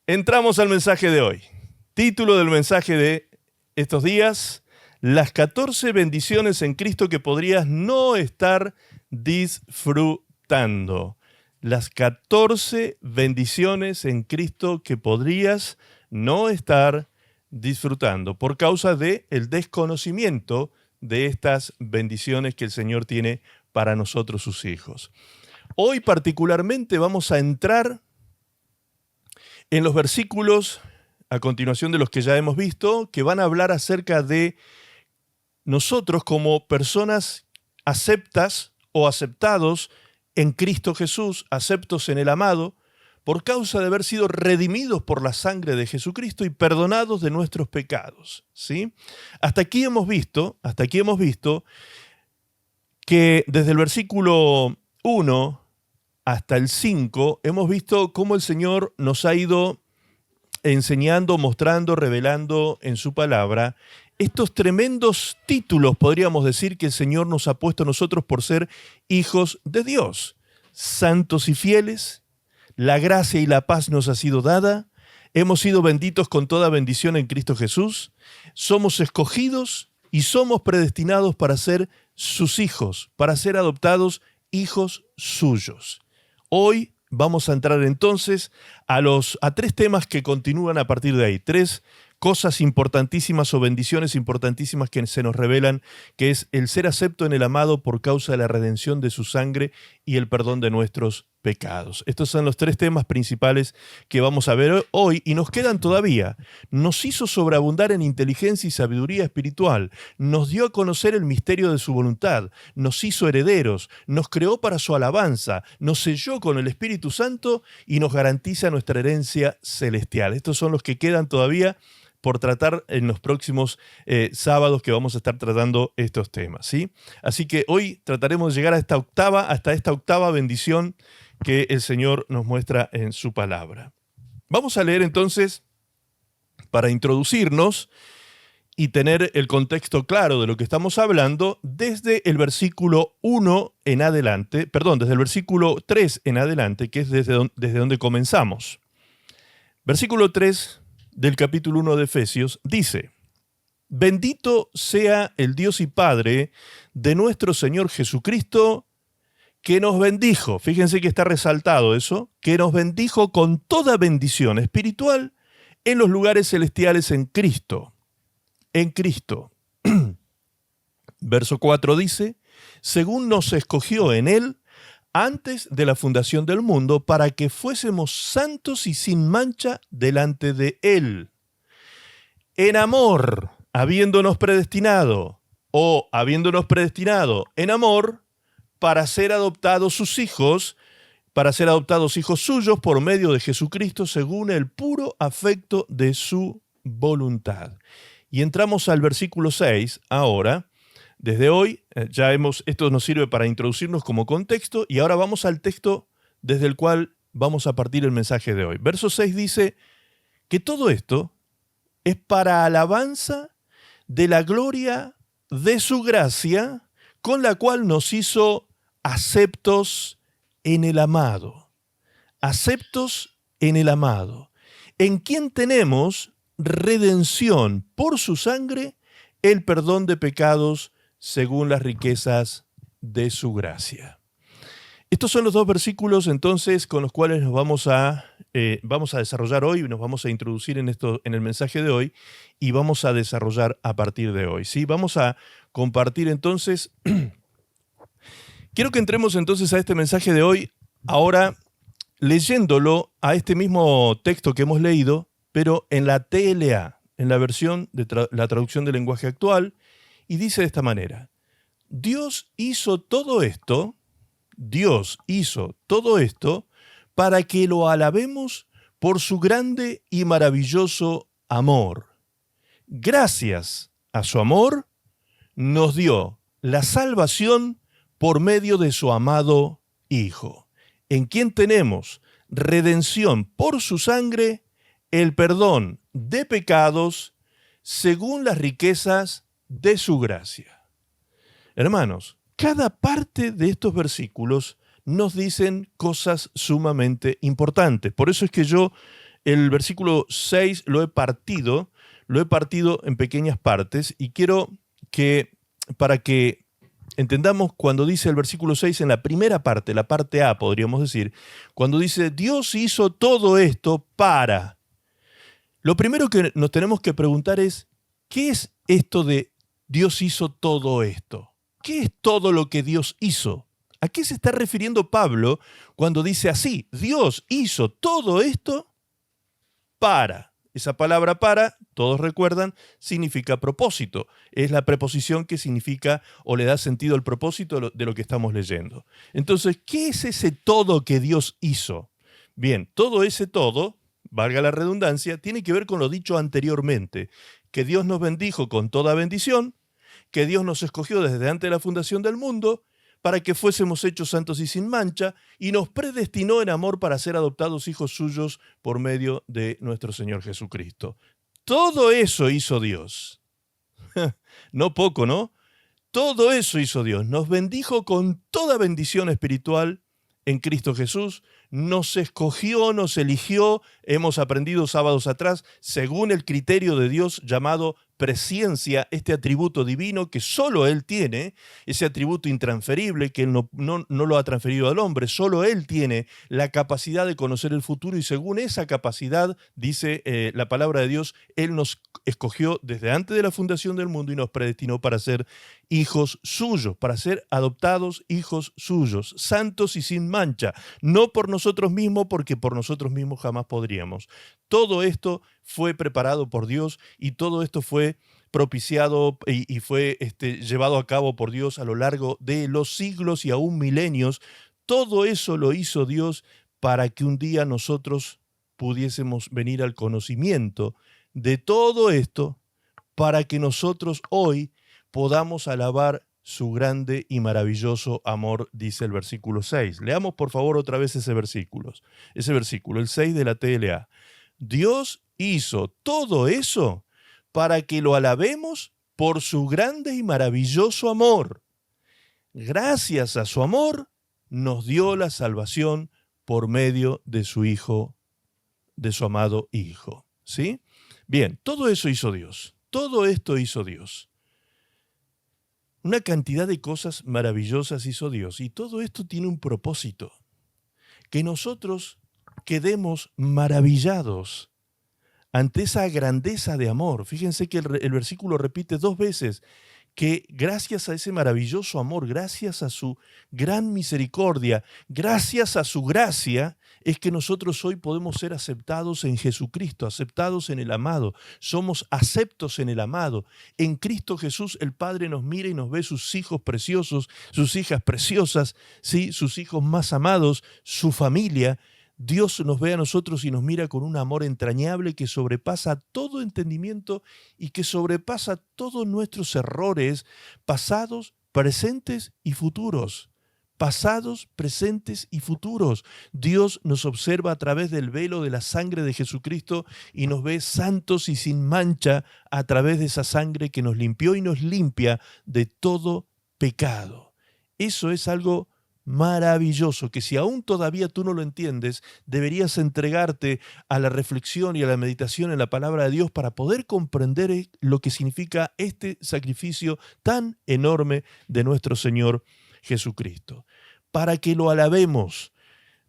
Entramos al mensaje de hoy. Título del mensaje de estos días: las 14 bendiciones en Cristo que podrías no estar disfrutando. Las 14 bendiciones en Cristo que podrías no estar disfrutando por causa del desconocimiento de estas bendiciones que el Señor tiene para nosotros, sus hijos. Hoy particularmente vamos a entrar en los versículos, a continuación de los que ya hemos visto, que van a hablar acerca de nosotros como personas aceptas o aceptados en Cristo Jesús, aceptos en el amado, por causa de haber sido redimidos por la sangre de Jesucristo y perdonados de nuestros pecados, ¿sí? Hasta aquí hemos visto que desde el versículo 1 hasta el 5 hemos visto cómo el Señor nos ha ido enseñando, mostrando, revelando en su palabra estos tremendos títulos, podríamos decir, que el Señor nos ha puesto a nosotros por ser hijos de Dios. Santos y fieles, la gracia y la paz nos ha sido dada, hemos sido benditos con toda bendición en Cristo Jesús, somos escogidos y somos predestinados para ser sus hijos, para ser adoptados hijos suyos. Hoy vamos a entrar entonces a tres temas que continúan a partir de ahí. Tres cosas importantísimas o bendiciones importantísimas que se nos revelan, que es el ser acepto en el amado por causa de la redención de su sangre y el perdón de nuestros pecados. Estos son los tres temas principales que vamos a ver hoy y nos quedan todavía. Nos hizo sobreabundar en inteligencia y sabiduría espiritual, nos dio a conocer el misterio de su voluntad, nos hizo herederos, nos creó para su alabanza, nos selló con el Espíritu Santo y nos garantiza nuestra herencia celestial. Estos son los que quedan todavía por tratar en los próximos sábados que vamos a estar tratando estos temas, ¿sí? Así que hoy trataremos de llegar hasta esta octava bendición que el Señor nos muestra en su palabra. Vamos a leer entonces, para introducirnos y tener el contexto claro de lo que estamos hablando, desde el versículo 1 en adelante, desde el versículo 3 en adelante, que es desde donde comenzamos. Versículo 3 del capítulo 1 de Efesios dice: bendito sea el Dios y Padre de nuestro Señor Jesucristo, que nos bendijo, fíjense que está resaltado eso, que nos bendijo con toda bendición espiritual en los lugares celestiales en Cristo. En Cristo. Verso 4 dice: según nos escogió en Él antes de la fundación del mundo, para que fuésemos santos y sin mancha delante de Él. En amor, habiéndonos predestinado en amor, para ser adoptados sus hijos, para ser adoptados hijos suyos por medio de Jesucristo, según el puro afecto de su voluntad. Y entramos al versículo 6 ahora. Desde hoy esto nos sirve para introducirnos como contexto y ahora vamos al texto desde el cual vamos a partir el mensaje de hoy. Verso 6 dice que todo esto es para alabanza de la gloria de su gracia, con la cual nos hizo aceptos en el amado. Aceptos en el amado, en quien tenemos redención por su sangre, el perdón de pecados según las riquezas de su gracia. Estos son los dos versículos entonces con los cuales nos vamos a desarrollar hoy, nos vamos a introducir en el mensaje de hoy y vamos a desarrollar a partir de hoy, ¿sí? Vamos a compartir entonces. Quiero que entremos entonces a este mensaje de hoy ahora leyéndolo a este mismo texto que hemos leído, pero en la TLA, en la versión de la traducción del lenguaje actual. Y dice de esta manera: Dios hizo todo esto para que lo alabemos por su grande y maravilloso amor. Gracias a su amor, nos dio la salvación por medio de su amado Hijo, en quien tenemos redención por su sangre, el perdón de pecados, según las riquezas de su gracia. Hermanos, cada parte de estos versículos nos dicen cosas sumamente importantes. Por eso es que yo el versículo 6 lo he partido en pequeñas partes y quiero que, para que entendamos cuando dice el versículo 6 en la primera parte, la parte A, podríamos decir, cuando dice, Dios hizo todo esto para. Lo primero que nos tenemos que preguntar es, ¿qué es esto de Dios hizo todo esto? ¿Qué es todo lo que Dios hizo? ¿A qué se está refiriendo Pablo cuando dice así? Dios hizo todo esto para. Esa palabra para, todos recuerdan, significa propósito. Es la preposición que significa o le da sentido al propósito de lo que estamos leyendo. Entonces, ¿qué es ese todo que Dios hizo? Bien, todo ese todo, valga la redundancia, tiene que ver con lo dicho anteriormente, que Dios nos bendijo con toda bendición, que Dios nos escogió desde antes de la fundación del mundo, para que fuésemos hechos santos y sin mancha, y nos predestinó en amor para ser adoptados hijos suyos por medio de nuestro Señor Jesucristo. Todo eso hizo Dios. No poco, ¿no? Todo eso hizo Dios. Nos bendijo con toda bendición espiritual en Cristo Jesús. Nos escogió, nos eligió, hemos aprendido sábados atrás, según el criterio de Dios llamado presciencia, este atributo divino que solo Él tiene, ese atributo intransferible que Él no lo ha transferido al hombre, solo Él tiene la capacidad de conocer el futuro y según esa capacidad, dice la palabra de Dios, Él nos escogió desde antes de la fundación del mundo y nos predestinó para ser hijos suyos, para ser adoptados hijos suyos, santos y sin mancha, no por nosotros mismos, porque por nosotros mismos jamás podríamos. Todo esto fue preparado por Dios y todo esto fue propiciado y fue llevado a cabo por Dios a lo largo de los siglos y aún milenios. Todo eso lo hizo Dios para que un día nosotros pudiésemos venir al conocimiento de todo esto, para que nosotros hoy podamos alabar su grande y maravilloso amor, dice el versículo 6. Leamos por favor otra vez ese versículo, el 6 de la TLA. Dios hizo todo eso para que lo alabemos por su grande y maravilloso amor. Gracias a su amor, nos dio la salvación por medio de su Hijo, de su amado Hijo. ¿Sí? Bien, todo eso hizo Dios. Todo esto hizo Dios. Una cantidad de cosas maravillosas hizo Dios. Y todo esto tiene un propósito. Que nosotros quedemos maravillados ante esa grandeza de amor. Fíjense que el versículo repite 2 veces que gracias a ese maravilloso amor, gracias a su gran misericordia, gracias a su gracia, es que nosotros hoy podemos ser aceptados en Jesucristo, aceptados en el amado. Somos aceptos en el amado. En Cristo Jesús el Padre nos mira y nos ve sus hijos preciosos, sus hijas preciosas, ¿sí? Sus hijos más amados, su familia. Dios nos ve a nosotros y nos mira con un amor entrañable que sobrepasa todo entendimiento y que sobrepasa todos nuestros errores pasados, presentes y futuros. Pasados, presentes y futuros. Dios nos observa a través del velo de la sangre de Jesucristo y nos ve santos y sin mancha a través de esa sangre que nos limpió y nos limpia de todo pecado. Eso es algo maravilloso, que si aún todavía tú no lo entiendes, deberías entregarte a la reflexión y a la meditación en la palabra de Dios para poder comprender lo que significa este sacrificio tan enorme de nuestro Señor Jesucristo. Para que lo alabemos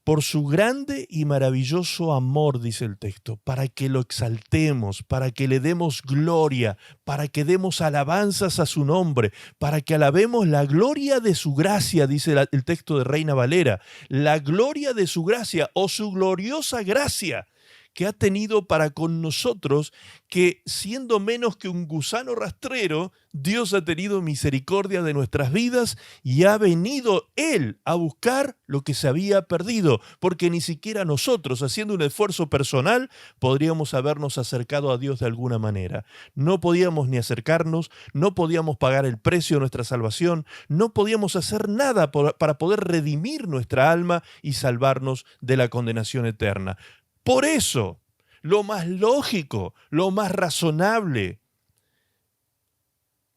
por su grande y maravilloso amor, dice el texto, para que lo exaltemos, para que le demos gloria, para que demos alabanzas a su nombre, para que alabemos la gloria de su gracia, dice el texto de Reina Valera, la gloria de su gracia o su gloriosa gracia que ha tenido para con nosotros, que siendo menos que un gusano rastrero, Dios ha tenido misericordia de nuestras vidas y ha venido Él a buscar lo que se había perdido, porque ni siquiera nosotros, haciendo un esfuerzo personal, podríamos habernos acercado a Dios de alguna manera. No podíamos ni acercarnos, no podíamos pagar el precio de nuestra salvación, no podíamos hacer nada para poder redimir nuestra alma y salvarnos de la condenación eterna. Por eso, lo más lógico, lo más razonable,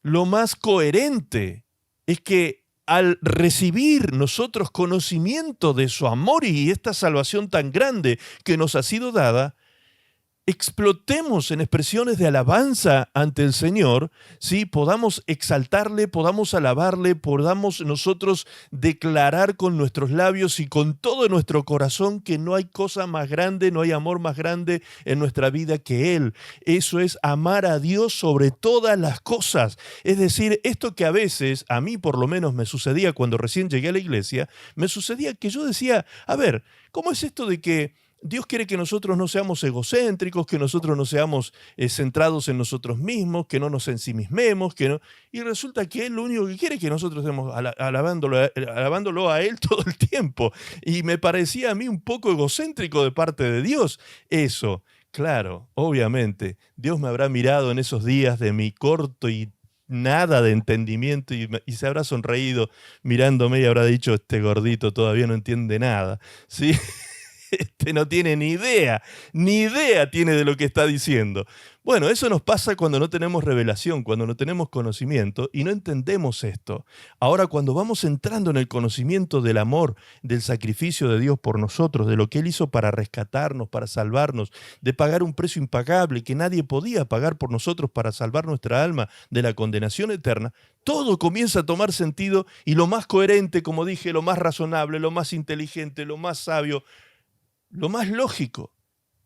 lo más coherente es que al recibir nosotros conocimiento de su amor y esta salvación tan grande que nos ha sido dada, explotemos en expresiones de alabanza ante el Señor, ¿sí? Podamos exaltarle, podamos alabarle, podamos nosotros declarar con nuestros labios y con todo nuestro corazón que no hay cosa más grande, no hay amor más grande en nuestra vida que Él. Eso es amar a Dios sobre todas las cosas. Es decir, esto que a veces, a mí por lo menos me sucedía cuando recién llegué a la iglesia, me sucedía que yo decía, a ver, ¿cómo es esto de que Dios quiere que nosotros no seamos egocéntricos, que nosotros no seamos centrados en nosotros mismos, que no nos ensimismemos, que no... Y resulta que Él lo único que quiere es que nosotros estemos alabándolo a Él todo el tiempo. Y me parecía a mí un poco egocéntrico de parte de Dios eso. Claro, obviamente, Dios me habrá mirado en esos días de mi corto y nada de entendimiento y se habrá sonreído mirándome y habrá dicho, este gordito todavía no entiende nada, ¿sí? Este no tiene ni idea tiene de lo que está diciendo. Bueno, eso nos pasa cuando no tenemos revelación, cuando no tenemos conocimiento y no entendemos esto. Ahora, cuando vamos entrando en el conocimiento del amor, del sacrificio de Dios por nosotros, de lo que Él hizo para rescatarnos, para salvarnos, de pagar un precio impagable que nadie podía pagar por nosotros para salvar nuestra alma de la condenación eterna, todo comienza a tomar sentido y lo más coherente, como dije, lo más razonable, lo más inteligente, lo más sabio, lo más lógico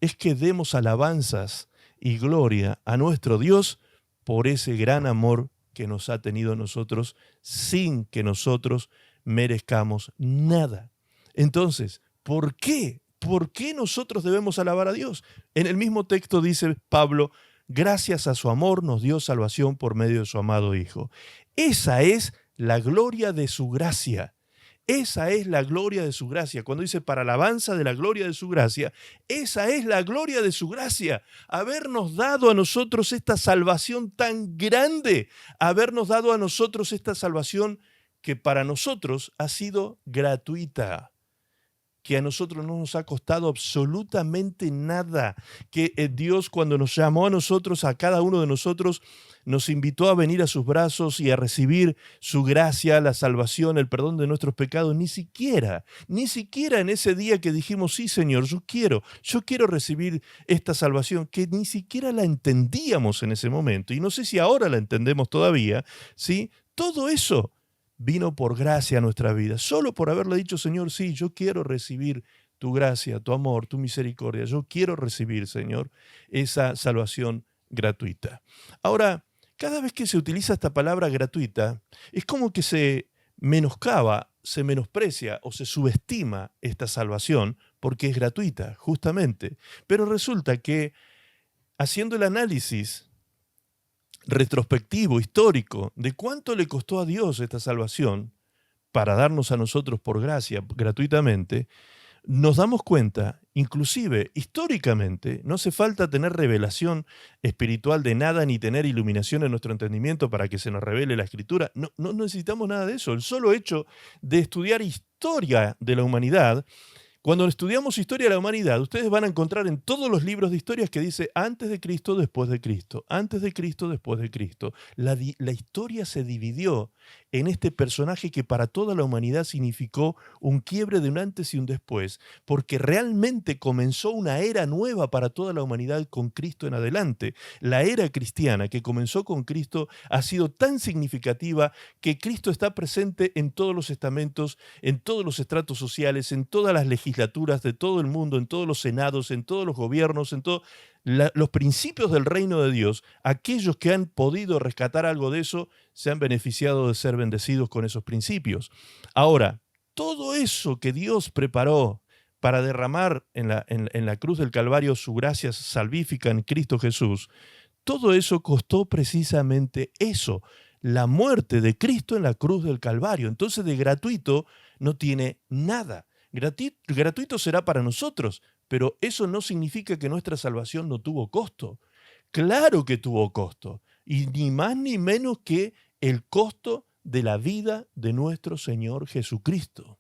es que demos alabanzas y gloria a nuestro Dios por ese gran amor que nos ha tenido a nosotros sin que nosotros merezcamos nada. Entonces, ¿por qué? ¿Por qué nosotros debemos alabar a Dios? En el mismo texto dice Pablo, gracias a su amor nos dio salvación por medio de su amado Hijo. Esa es la gloria de su gracia. Esa es la gloria de su gracia. Cuando dice para alabanza de la gloria de su gracia, esa es la gloria de su gracia. Habernos dado a nosotros esta salvación tan grande, habernos dado a nosotros esta salvación que para nosotros ha sido gratuita, que a nosotros no nos ha costado absolutamente nada, que Dios cuando nos llamó a nosotros, a cada uno de nosotros, nos invitó a venir a sus brazos y a recibir su gracia, la salvación, el perdón de nuestros pecados, ni siquiera en ese día que dijimos, sí Señor, yo quiero recibir esta salvación, que ni siquiera la entendíamos en ese momento, y no sé si ahora la entendemos todavía, ¿sí? Todo eso vino por gracia a nuestra vida, solo por haberle dicho, Señor, sí, yo quiero recibir tu gracia, tu amor, tu misericordia. Yo quiero recibir, Señor, esa salvación gratuita. Ahora, cada vez que se utiliza esta palabra gratuita, es como que se menoscaba, se menosprecia o se subestima esta salvación porque es gratuita, justamente. Pero resulta que haciendo el análisis retrospectivo, histórico, de cuánto le costó a Dios esta salvación para darnos a nosotros por gracia, gratuitamente, nos damos cuenta, inclusive históricamente, no hace falta tener revelación espiritual de nada ni tener iluminación en nuestro entendimiento para que se nos revele la Escritura. No necesitamos nada de eso. El solo hecho de estudiar historia de la humanidad. Cuando estudiamos historia de la humanidad, ustedes van a encontrar en todos los libros de historias que dice antes de Cristo, después de Cristo, antes de Cristo, después de Cristo. La historia se dividió en este personaje que para toda la humanidad significó un quiebre de un antes y un después, porque realmente comenzó una era nueva para toda la humanidad con Cristo en adelante. La era cristiana que comenzó con Cristo ha sido tan significativa que Cristo está presente en todos los estamentos, en todos los estratos sociales, en todas las legislaciones de todo el mundo, en todos los senados, en todos los gobiernos, en todos los principios del reino de Dios. Aquellos que han podido rescatar algo de eso se han beneficiado de ser bendecidos con esos principios. Ahora, todo eso que Dios preparó para derramar en la cruz del Calvario su gracia salvífica en Cristo Jesús, todo eso costó precisamente eso, la muerte de Cristo en la cruz del Calvario. Entonces, de gratuito no tiene nada. Gratuito será para nosotros, pero eso no significa que nuestra salvación no tuvo costo. Claro que tuvo costo, y ni más ni menos que el costo de la vida de nuestro Señor Jesucristo.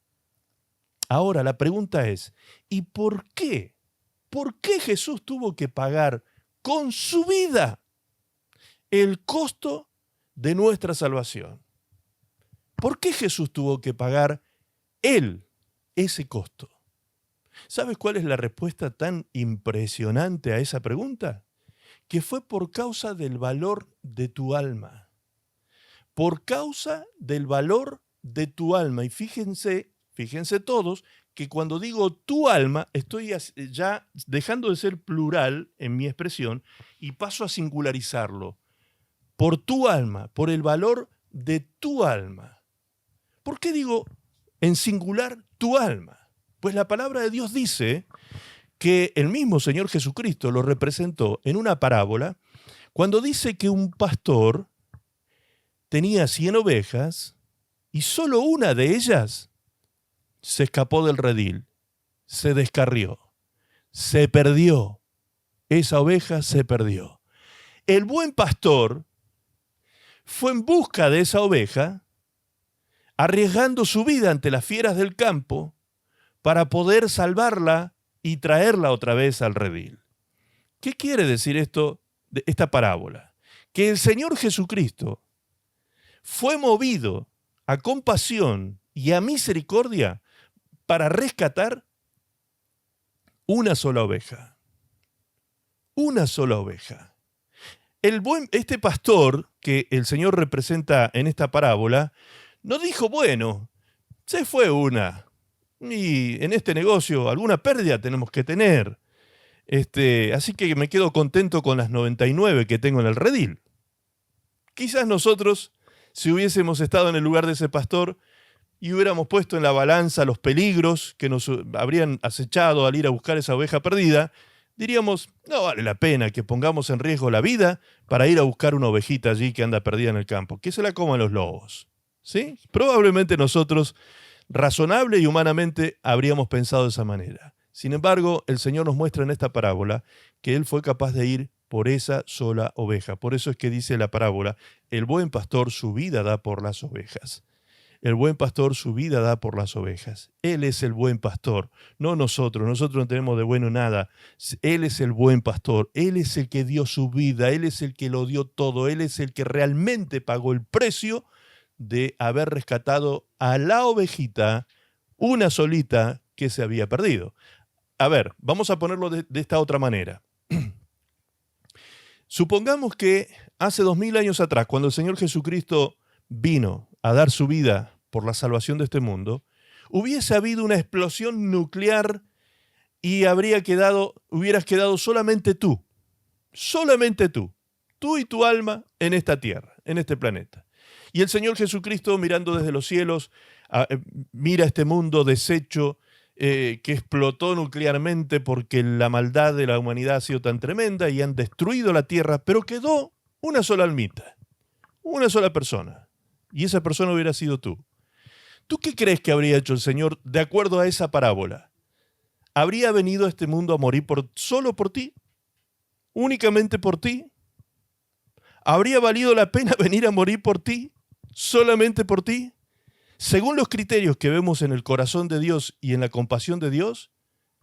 Ahora, la pregunta es, ¿y por qué? ¿Por qué Jesús tuvo que pagar con su vida el costo de nuestra salvación? ¿Por qué Jesús tuvo que pagar Él ese costo? ¿Sabes cuál es la respuesta tan impresionante a esa pregunta? Que fue por causa del valor de tu alma. Por causa del valor de tu alma. Y fíjense todos, que cuando digo tu alma, estoy ya dejando de ser plural en mi expresión y paso a singularizarlo. Por tu alma, por el valor de tu alma. ¿Por qué digo en singular tu alma? Pues la palabra de Dios dice que el mismo Señor Jesucristo lo representó en una parábola cuando dice que un pastor tenía 100 ovejas y solo una de ellas se escapó del redil, se descarrió, se perdió. Esa oveja se perdió. El buen pastor fue en busca de esa oveja, arriesgando su vida ante las fieras del campo para poder salvarla y traerla otra vez al redil. ¿Qué quiere decir esto, esta parábola? Que el Señor Jesucristo fue movido a compasión y a misericordia para rescatar una sola oveja. Una sola oveja. Este pastor que el Señor representa en esta parábola no dijo, bueno, se fue una, y en este negocio alguna pérdida tenemos que tener, así que me quedo contento con las 99 que tengo en el redil. Quizás nosotros, si hubiésemos estado en el lugar de ese pastor y hubiéramos puesto en la balanza los peligros que nos habrían acechado al ir a buscar esa oveja perdida, diríamos, no vale la pena que pongamos en riesgo la vida para ir a buscar una ovejita allí que anda perdida en el campo, que se la coman los lobos. ¿Sí? Probablemente nosotros, razonable y humanamente, habríamos pensado de esa manera. Sin embargo, el Señor nos muestra en esta parábola que Él fue capaz de ir por esa sola oveja. Por eso es que dice la parábola, el buen pastor su vida da por las ovejas. El buen pastor su vida da por las ovejas. Él es el buen pastor, no nosotros. Nosotros no tenemos de bueno nada. Él es el buen pastor. Él es el que dio su vida. Él es el que lo dio todo. Él es el que realmente pagó el precio de haber rescatado a la ovejita, una solita que se había perdido. A ver, vamos a ponerlo de esta otra manera. Supongamos que hace 2000 años atrás, cuando el Señor Jesucristo vino a dar su vida por la salvación de este mundo, hubiese habido una explosión nuclear y hubieras quedado solamente tú y tu alma en esta tierra, en este planeta. Y el Señor Jesucristo, mirando desde los cielos, mira este mundo deshecho que explotó nuclearmente porque la maldad de la humanidad ha sido tan tremenda y han destruido la tierra, pero quedó una sola almita, una sola persona. Y esa persona hubiera sido tú. ¿Tú qué crees que habría hecho el Señor de acuerdo a esa parábola? ¿Habría venido a este mundo a morir solo por ti? ¿Únicamente por ti? ¿Habría valido la pena venir a morir por ti? ¿Solamente por ti? Según los criterios que vemos en el corazón de Dios y en la compasión de Dios,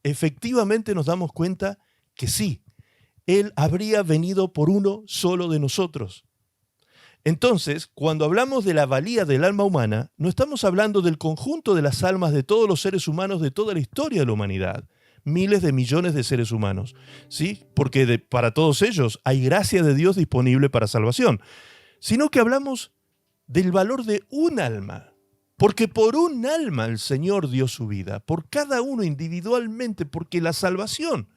efectivamente nos damos cuenta que sí, Él habría venido por uno solo de nosotros. Entonces, cuando hablamos de la valía del alma humana, no estamos hablando del conjunto de las almas de todos los seres humanos de toda la historia de la humanidad, miles de millones de seres humanos, ¿sí? Porque para todos ellos hay gracia de Dios disponible para salvación, sino que hablamos del valor de un alma, porque por un alma el Señor dio su vida, por cada uno individualmente, porque la salvación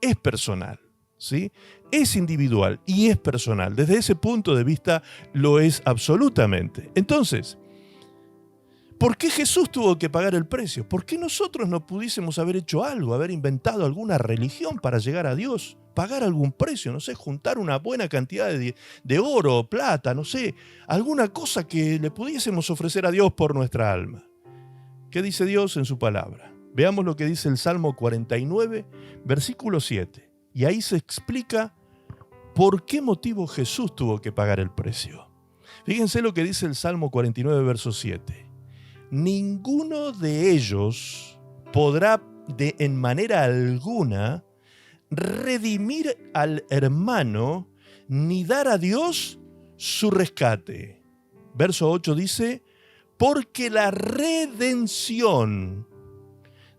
es personal. ¿Sí? Es individual y es personal. Desde ese punto de vista lo es absolutamente. Entonces, ¿por qué Jesús tuvo que pagar el precio? ¿Por qué nosotros no pudiésemos haber hecho algo, haber inventado alguna religión para llegar a Dios? Pagar algún precio, no sé, juntar una buena cantidad de oro o plata, no sé, alguna cosa que le pudiésemos ofrecer a Dios por nuestra alma. ¿Qué dice Dios en su palabra? Veamos lo que dice el Salmo 49, versículo 7. Y ahí se explica por qué motivo Jesús tuvo que pagar el precio. Fíjense lo que dice el Salmo 49, verso 7. Ninguno de ellos podrá en manera alguna redimir al hermano ni dar a Dios su rescate. Verso 8 dice, porque la redención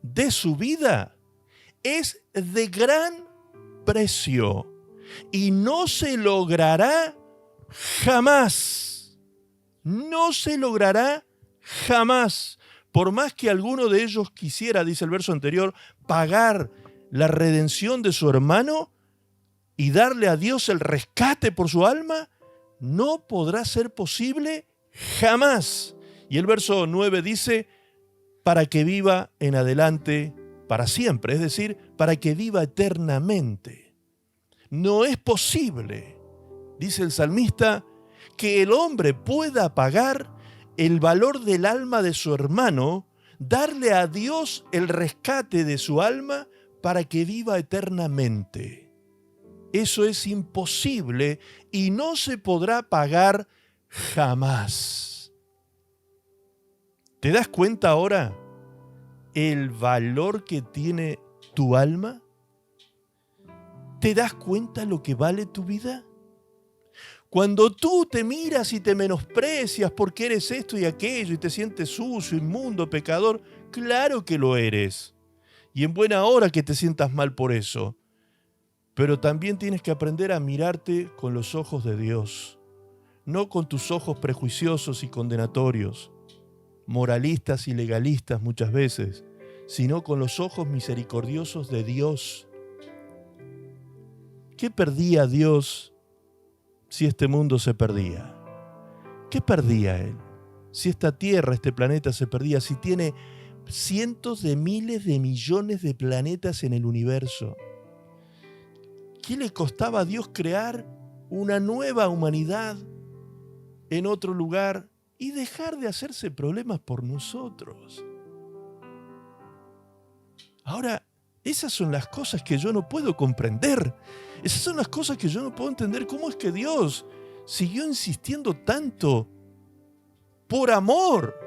de su vida es de gran precio y no se logrará jamás. No se logrará jamás. Por más que alguno de ellos quisiera, dice el verso anterior, pagar la redención de su hermano y darle a Dios el rescate por su alma, no podrá ser posible jamás. Y el verso 9 dice, para que viva en adelante para siempre, es decir, para que viva eternamente. No es posible, dice el salmista, que el hombre pueda pagar el valor del alma de su hermano, darle a Dios el rescate de su alma para que viva eternamente. Eso es imposible y no se podrá pagar jamás. ¿Te das cuenta ahora el valor que tiene tu alma? ¿Te das cuenta lo que vale tu vida? Cuando tú te miras y te menosprecias porque eres esto y aquello y te sientes sucio, inmundo, pecador, claro que lo eres. Y en buena hora que te sientas mal por eso. Pero también tienes que aprender a mirarte con los ojos de Dios, no con tus ojos prejuiciosos y condenatorios, moralistas y legalistas muchas veces, sino con los ojos misericordiosos de Dios. ¿Qué perdía Dios si este mundo se perdía? ¿Qué perdía Él? Si esta tierra, este planeta se perdía, si tiene cientos de miles de millones de planetas en el universo. ¿Qué le costaba a Dios crear una nueva humanidad en otro lugar y dejar de hacerse problemas por nosotros? Ahora, esas son las cosas que yo no puedo comprender. Esas son las cosas que yo no puedo entender. ¿Cómo es que Dios siguió insistiendo tanto por amor?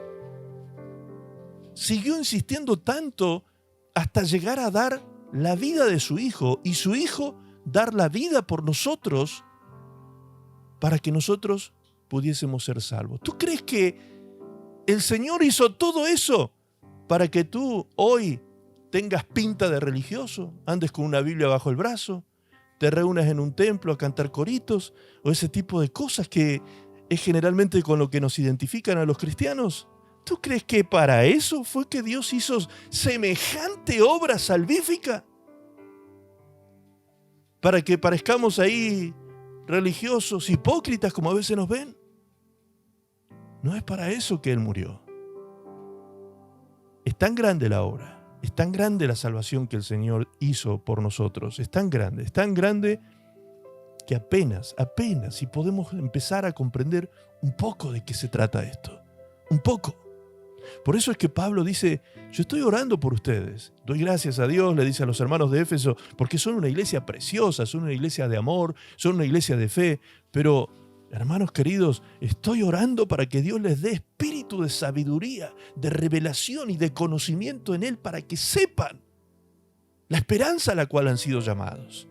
Siguió insistiendo tanto hasta llegar a dar la vida de su Hijo y su Hijo dar la vida por nosotros para que nosotros pudiésemos ser salvos. ¿Tú crees que el Señor hizo todo eso para que tú hoy tengas pinta de religioso, andes con una Biblia bajo el brazo, te reúnas en un templo a cantar coritos o ese tipo de cosas que es generalmente con lo que nos identifican a los cristianos? ¿Tú crees que para eso fue que Dios hizo semejante obra salvífica? ¿Para que parezcamos ahí religiosos, hipócritas como a veces nos ven? No es para eso que Él murió. Es tan grande la obra, es tan grande la salvación que el Señor hizo por nosotros, es tan grande que apenas, si podemos empezar a comprender un poco de qué se trata esto, un poco. Por eso es que Pablo dice, yo estoy orando por ustedes. Doy gracias a Dios, le dice a los hermanos de Éfeso, porque son una iglesia preciosa, son una iglesia de amor, son una iglesia de fe. Pero, hermanos queridos, estoy orando para que Dios les dé espíritu de sabiduría, de revelación y de conocimiento en Él para que sepan la esperanza a la cual han sido llamados.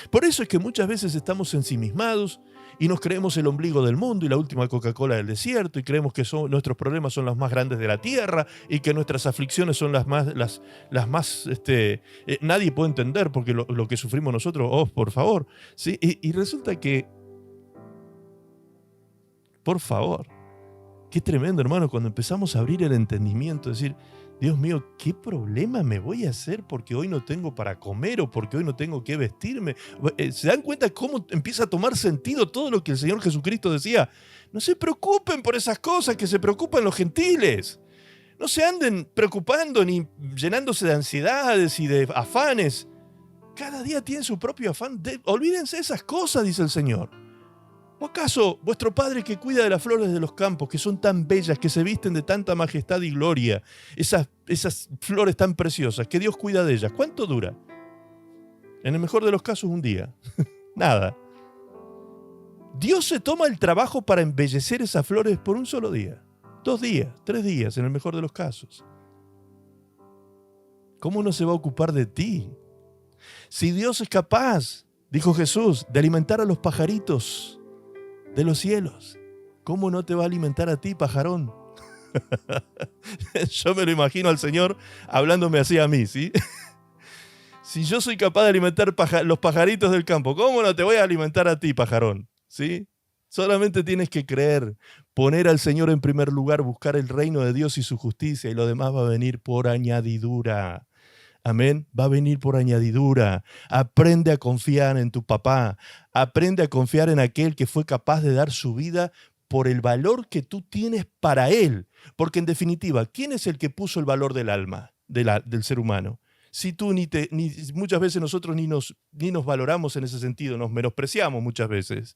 Por eso es que muchas veces estamos ensimismados y nos creemos el ombligo del mundo y la última Coca-Cola del desierto y creemos que nuestros problemas son los más grandes de la tierra y que nuestras aflicciones son las más nadie puede entender porque lo que sufrimos nosotros, oh, por favor. ¿Sí? Y resulta que, por favor, qué tremendo, hermano, cuando empezamos a abrir el entendimiento, decir, Dios mío, ¿qué problema me voy a hacer porque hoy no tengo para comer o porque hoy no tengo que vestirme? ¿Se dan cuenta cómo empieza a tomar sentido todo lo que el Señor Jesucristo decía? No se preocupen por esas cosas que se preocupan los gentiles. No se anden preocupando ni llenándose de ansiedades y de afanes. Cada día tiene su propio afán. Olvídense de esas cosas, dice el Señor. ¿O acaso vuestro Padre que cuida de las flores de los campos, que son tan bellas, que se visten de tanta majestad y gloria, esas flores tan preciosas, que Dios cuida de ellas, cuánto dura? En el mejor de los casos, un día. Nada. Dios se toma el trabajo para embellecer esas flores por un solo día. 2 días, 3 días, en el mejor de los casos. ¿Cómo no se va a ocupar de ti? Si Dios es capaz, dijo Jesús, de alimentar a los pajaritos de los cielos, ¿cómo no te va a alimentar a ti, pajarón? Yo me lo imagino al Señor hablándome así a mí, ¿sí? Si yo soy capaz de alimentar los pajaritos del campo, ¿cómo no te voy a alimentar a ti, pajarón? ¿Sí? Solamente tienes que creer, poner al Señor en primer lugar, buscar el reino de Dios y su justicia, y lo demás va a venir por añadidura. Amén, va a venir por añadidura. Aprende a confiar en tu papá. Aprende a confiar en aquel que fue capaz de dar su vida por el valor que tú tienes para él. Porque en definitiva, ¿quién es el que puso el valor del alma, del ser humano? Si tú muchas veces nosotros ni nos valoramos en ese sentido, nos menospreciamos muchas veces.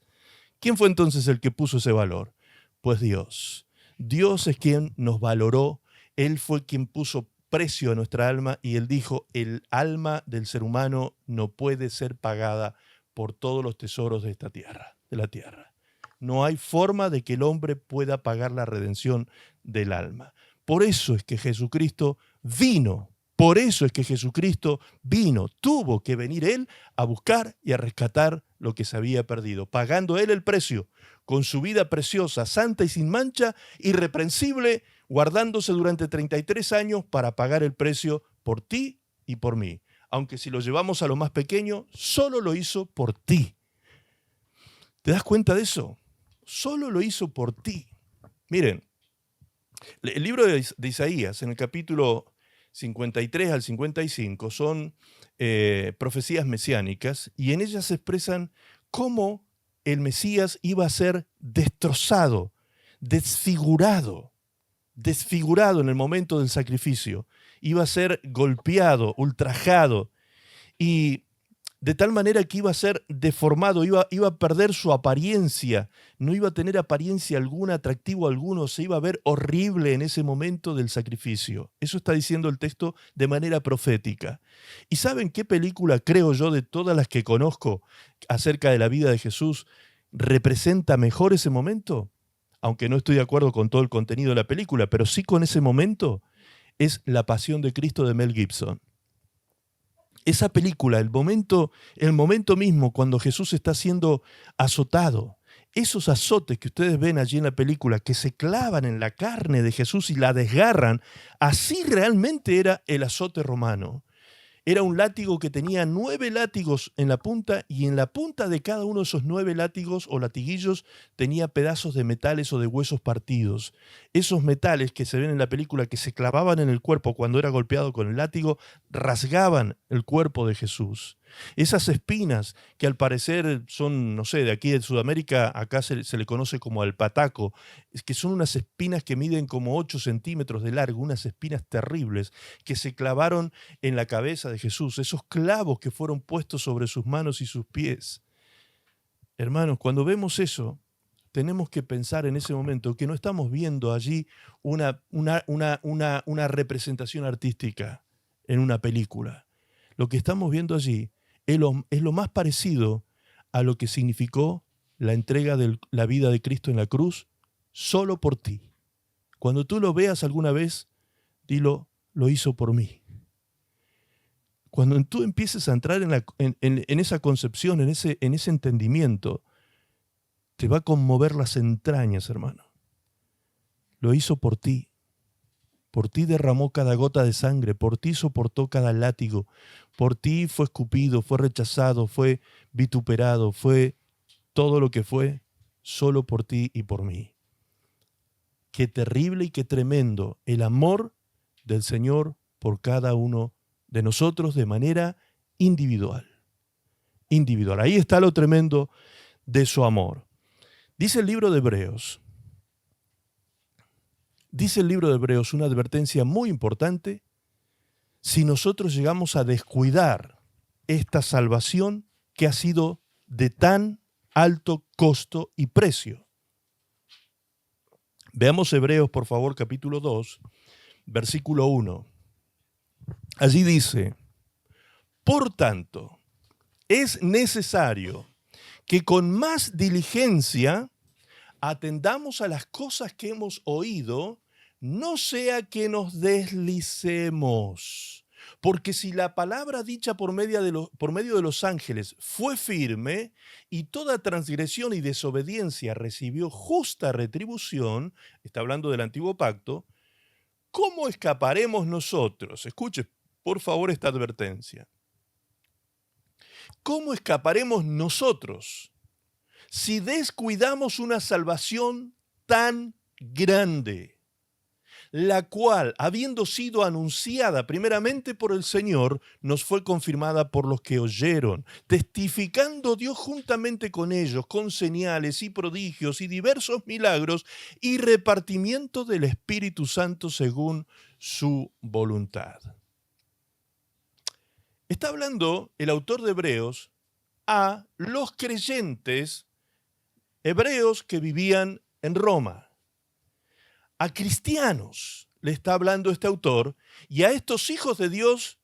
¿Quién fue entonces el que puso ese valor? Pues Dios. Dios es quien nos valoró. Él fue quien puso precio a nuestra alma y Él dijo, el alma del ser humano no puede ser pagada por todos los tesoros de esta tierra, de la tierra. No hay forma de que el hombre pueda pagar la redención del alma. Por eso es que Jesucristo vino. Por eso es que Jesucristo vino, tuvo que venir Él a buscar y a rescatar lo que se había perdido, pagando Él el precio, con su vida preciosa, santa y sin mancha, irreprensible, guardándose durante 33 años para pagar el precio por ti y por mí. Aunque si lo llevamos a lo más pequeño, solo lo hizo por ti. ¿Te das cuenta de eso? Solo lo hizo por ti. Miren, el libro de Isaías, en el capítulo 53 al 55 son profecías mesiánicas y en ellas se expresan cómo el Mesías iba a ser destrozado, desfigurado en el momento del sacrificio. Iba a ser golpeado, ultrajado y de tal manera que iba a ser deformado, iba a perder su apariencia, no iba a tener apariencia alguna, atractivo alguno, se iba a ver horrible en ese momento del sacrificio. Eso está diciendo el texto de manera profética. ¿Y saben qué película, creo yo, de todas las que conozco acerca de la vida de Jesús, representa mejor ese momento? Aunque no estoy de acuerdo con todo el contenido de la película, pero sí con ese momento, es La Pasión de Cristo de Mel Gibson. Esa película, el momento mismo cuando Jesús está siendo azotado, esos azotes que ustedes ven allí en la película, que se clavan en la carne de Jesús y la desgarran, así realmente era el azote romano. Era un látigo que tenía 9 látigos en la punta y en la punta de cada uno de esos 9 látigos o latiguillos tenía pedazos de metales o de huesos partidos. Esos metales que se ven en la película que se clavaban en el cuerpo cuando era golpeado con el látigo, rasgaban el cuerpo de Jesús. Esas espinas que al parecer son, no sé, de aquí de Sudamérica, acá se le conoce como el pataco, es que son unas espinas que miden como 8 centímetros de largo, unas espinas terribles que se clavaron en la cabeza de Jesús, esos clavos que fueron puestos sobre sus manos y sus pies. Hermanos, cuando vemos eso, tenemos que pensar en ese momento que no estamos viendo allí una representación artística en una película. Lo que estamos viendo allí es lo más parecido a lo que significó la entrega de la vida de Cristo en la cruz solo por ti. Cuando tú lo veas alguna vez, dilo, lo hizo por mí. Cuando tú empieces a entrar en esa concepción, en ese entendimiento, te va a conmover las entrañas, hermano. Lo hizo por ti. Por ti derramó cada gota de sangre, por ti soportó cada látigo, por ti fue escupido, fue rechazado, fue vituperado, fue todo lo que fue, solo por ti y por mí. Qué terrible y qué tremendo el amor del Señor por cada uno de nosotros de manera individual. Individual. Ahí está lo tremendo de su amor. Dice el libro de Hebreos. Dice el libro de Hebreos una advertencia muy importante. Si nosotros llegamos a descuidar esta salvación que ha sido de tan alto costo y precio. Veamos Hebreos, por favor, capítulo 2, versículo 1. Allí dice, por tanto, es necesario que con más diligencia atendamos a las cosas que hemos oído, no sea que nos deslicemos. Porque si la palabra dicha por medio de los ángeles fue firme y toda transgresión y desobediencia recibió justa retribución, está hablando del antiguo pacto, ¿cómo escaparemos nosotros? Escuche, por favor, esta advertencia. ¿cómo escaparemos nosotros si descuidamos una salvación tan grande, la cual, habiendo sido anunciada primeramente por el Señor, nos fue confirmada por los que oyeron, testificando Dios juntamente con ellos, con señales y prodigios y diversos milagros y repartimiento del Espíritu Santo según su voluntad? Está hablando el autor de Hebreos a los creyentes hebreos que vivían en Roma. A cristianos le está hablando este autor, y a estos hijos de Dios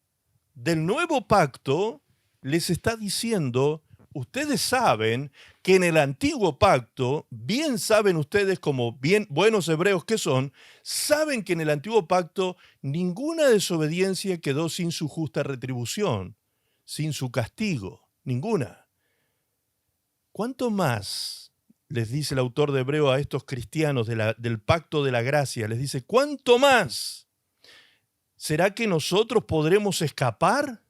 del nuevo pacto les está diciendo: ustedes saben que en el antiguo pacto, bien saben ustedes, como bien buenos hebreos que son, saben que en el antiguo pacto ninguna desobediencia quedó sin su justa retribución, sin su castigo, ninguna. ¿Cuánto más les dice el autor de Hebreo a estos cristianos del pacto de la gracia? Les dice: ¿cuánto más? ¿Será que nosotros podremos escapar?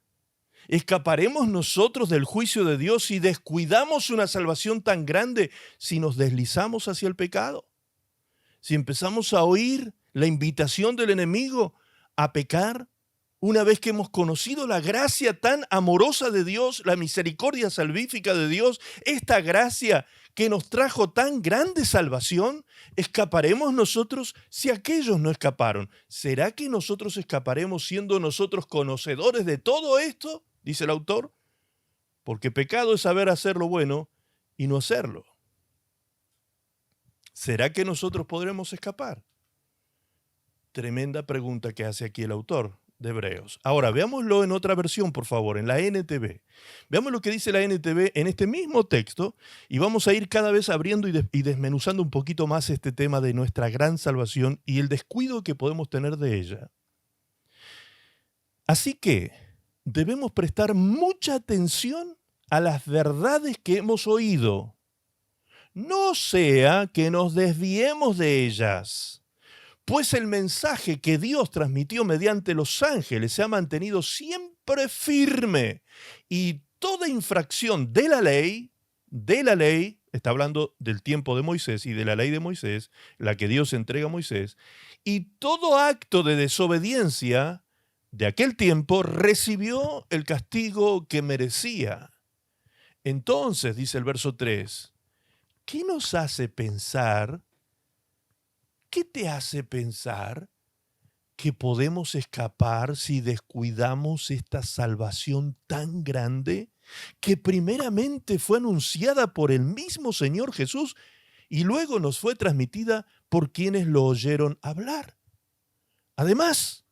¿Escaparemos nosotros del juicio de Dios si descuidamos una salvación tan grande, si nos deslizamos hacia el pecado? Si empezamos a oír la invitación del enemigo a pecar, una vez que hemos conocido la gracia tan amorosa de Dios, la misericordia salvífica de Dios, esta gracia que nos trajo tan grande salvación, ¿escaparemos nosotros si aquellos no escaparon? ¿Será que nosotros escaparemos siendo nosotros conocedores de todo esto? Dice el autor. Porque pecado es saber hacer lo bueno y no hacerlo. ¿Será que nosotros podremos escapar? Tremenda pregunta que hace aquí el autor de Hebreos. Ahora, veámoslo en otra versión, por favor, en la NTV. Veamos lo que dice la NTV en este mismo texto, y vamos a ir cada vez abriendo y desmenuzando un poquito más este tema de nuestra gran salvación y el descuido que podemos tener de ella. Así que debemos prestar mucha atención a las verdades que hemos oído, no sea que nos desviemos de ellas. Pues el mensaje que Dios transmitió mediante los ángeles se ha mantenido siempre firme, y toda infracción de la ley, está hablando del tiempo de Moisés y de la ley de Moisés, la que Dios entrega a Moisés, y todo acto de desobediencia de aquel tiempo recibió el castigo que merecía. Entonces, dice el verso 3, ¿qué nos hace pensar? ¿Qué te hace pensar que podemos escapar si descuidamos esta salvación tan grande que primeramente fue anunciada por el mismo Señor Jesús y luego nos fue transmitida por quienes lo oyeron hablar? Además,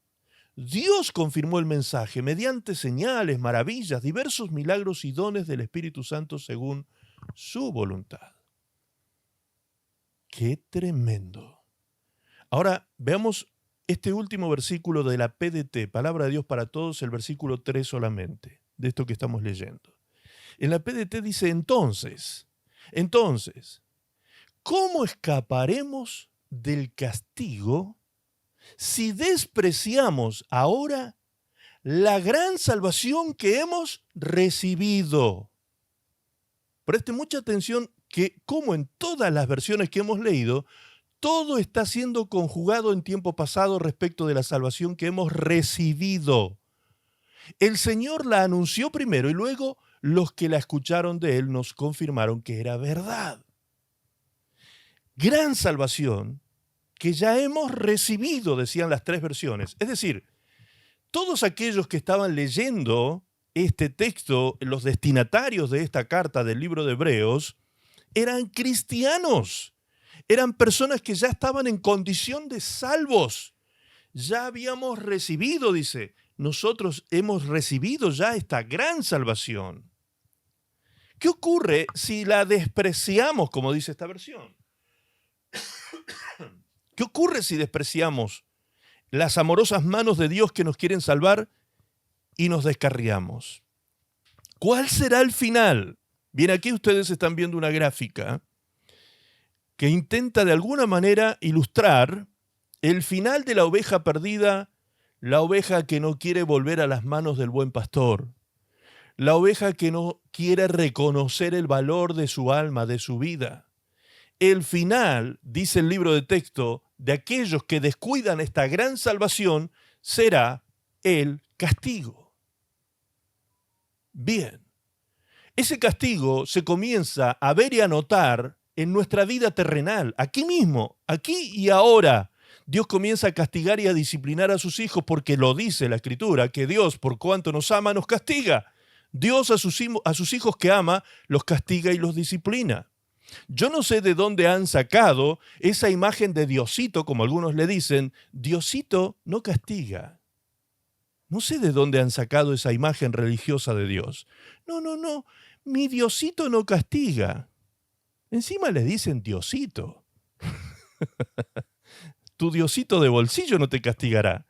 Dios confirmó el mensaje mediante señales, maravillas, diversos milagros y dones del Espíritu Santo según su voluntad. ¡Qué tremendo! Ahora veamos este último versículo de la PDT, Palabra de Dios para Todos, el versículo 3 solamente, de esto que estamos leyendo. En la PDT dice: entonces, ¿cómo escaparemos del castigo si despreciamos ahora la gran salvación que hemos recibido? Preste mucha atención que, como en todas las versiones que hemos leído, todo está siendo conjugado en tiempo pasado respecto de la salvación que hemos recibido. El Señor la anunció primero y luego los que la escucharon de Él nos confirmaron que era verdad. Gran salvación que ya hemos recibido, decían las tres versiones. Es decir, todos aquellos que estaban leyendo este texto, los destinatarios de esta carta del libro de Hebreos, eran cristianos. Eran personas que ya estaban en condición de salvos. Ya habíamos recibido, dice, nosotros hemos recibido ya esta gran salvación. ¿Qué ocurre si la despreciamos, como dice esta versión? ¿Qué ocurre si despreciamos las amorosas manos de Dios que nos quieren salvar y nos descarriamos? ¿Cuál será el final? Bien, aquí ustedes están viendo una gráfica que intenta de alguna manera ilustrar el final de la oveja perdida, la oveja que no quiere volver a las manos del buen pastor, la oveja que no quiere reconocer el valor de su alma, de su vida. El final, dice el libro de texto, de aquellos que descuidan esta gran salvación será el castigo. Bien, ese castigo se comienza a ver y a notar en nuestra vida terrenal, aquí mismo, aquí y ahora. Dios comienza a castigar y a disciplinar a sus hijos porque lo dice la Escritura, que Dios, por cuanto nos ama, nos castiga. Dios a sus hijos que ama, los castiga y los disciplina. Yo no sé de dónde han sacado esa imagen de Diosito, como algunos le dicen. Diosito no castiga. No sé de dónde han sacado esa imagen religiosa de Dios. No, mi Diosito no castiga. Encima le dicen Diosito. Tu Diosito de bolsillo no te castigará.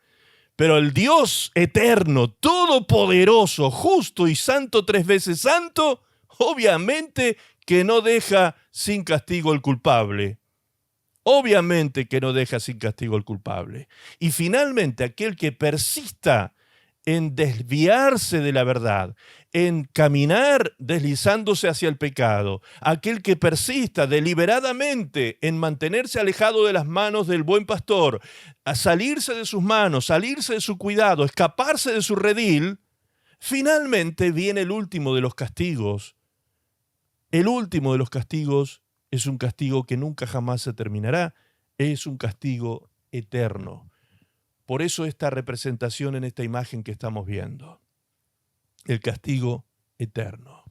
Pero el Dios eterno, todopoderoso, justo y santo, 3 veces santo, obviamente que no deja sin castigo al culpable. Obviamente que no deja sin castigo al culpable. Y finalmente, aquel que persista en desviarse de la verdad, en caminar deslizándose hacia el pecado, aquel que persista deliberadamente en mantenerse alejado de las manos del buen pastor, a salirse de sus manos, salirse de su cuidado, escaparse de su redil, finalmente viene el último de los castigos. El último de los castigos es un castigo que nunca jamás se terminará, es un castigo eterno. Por eso esta representación en esta imagen que estamos viendo, el castigo eterno.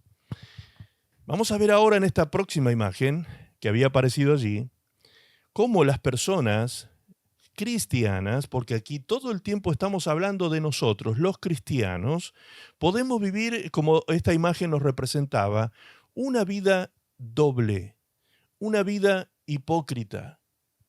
Vamos a ver ahora en esta próxima imagen que había aparecido allí, cómo las personas cristianas, porque aquí todo el tiempo estamos hablando de nosotros, los cristianos, podemos vivir, como esta imagen nos representaba, una vida doble, una vida hipócrita,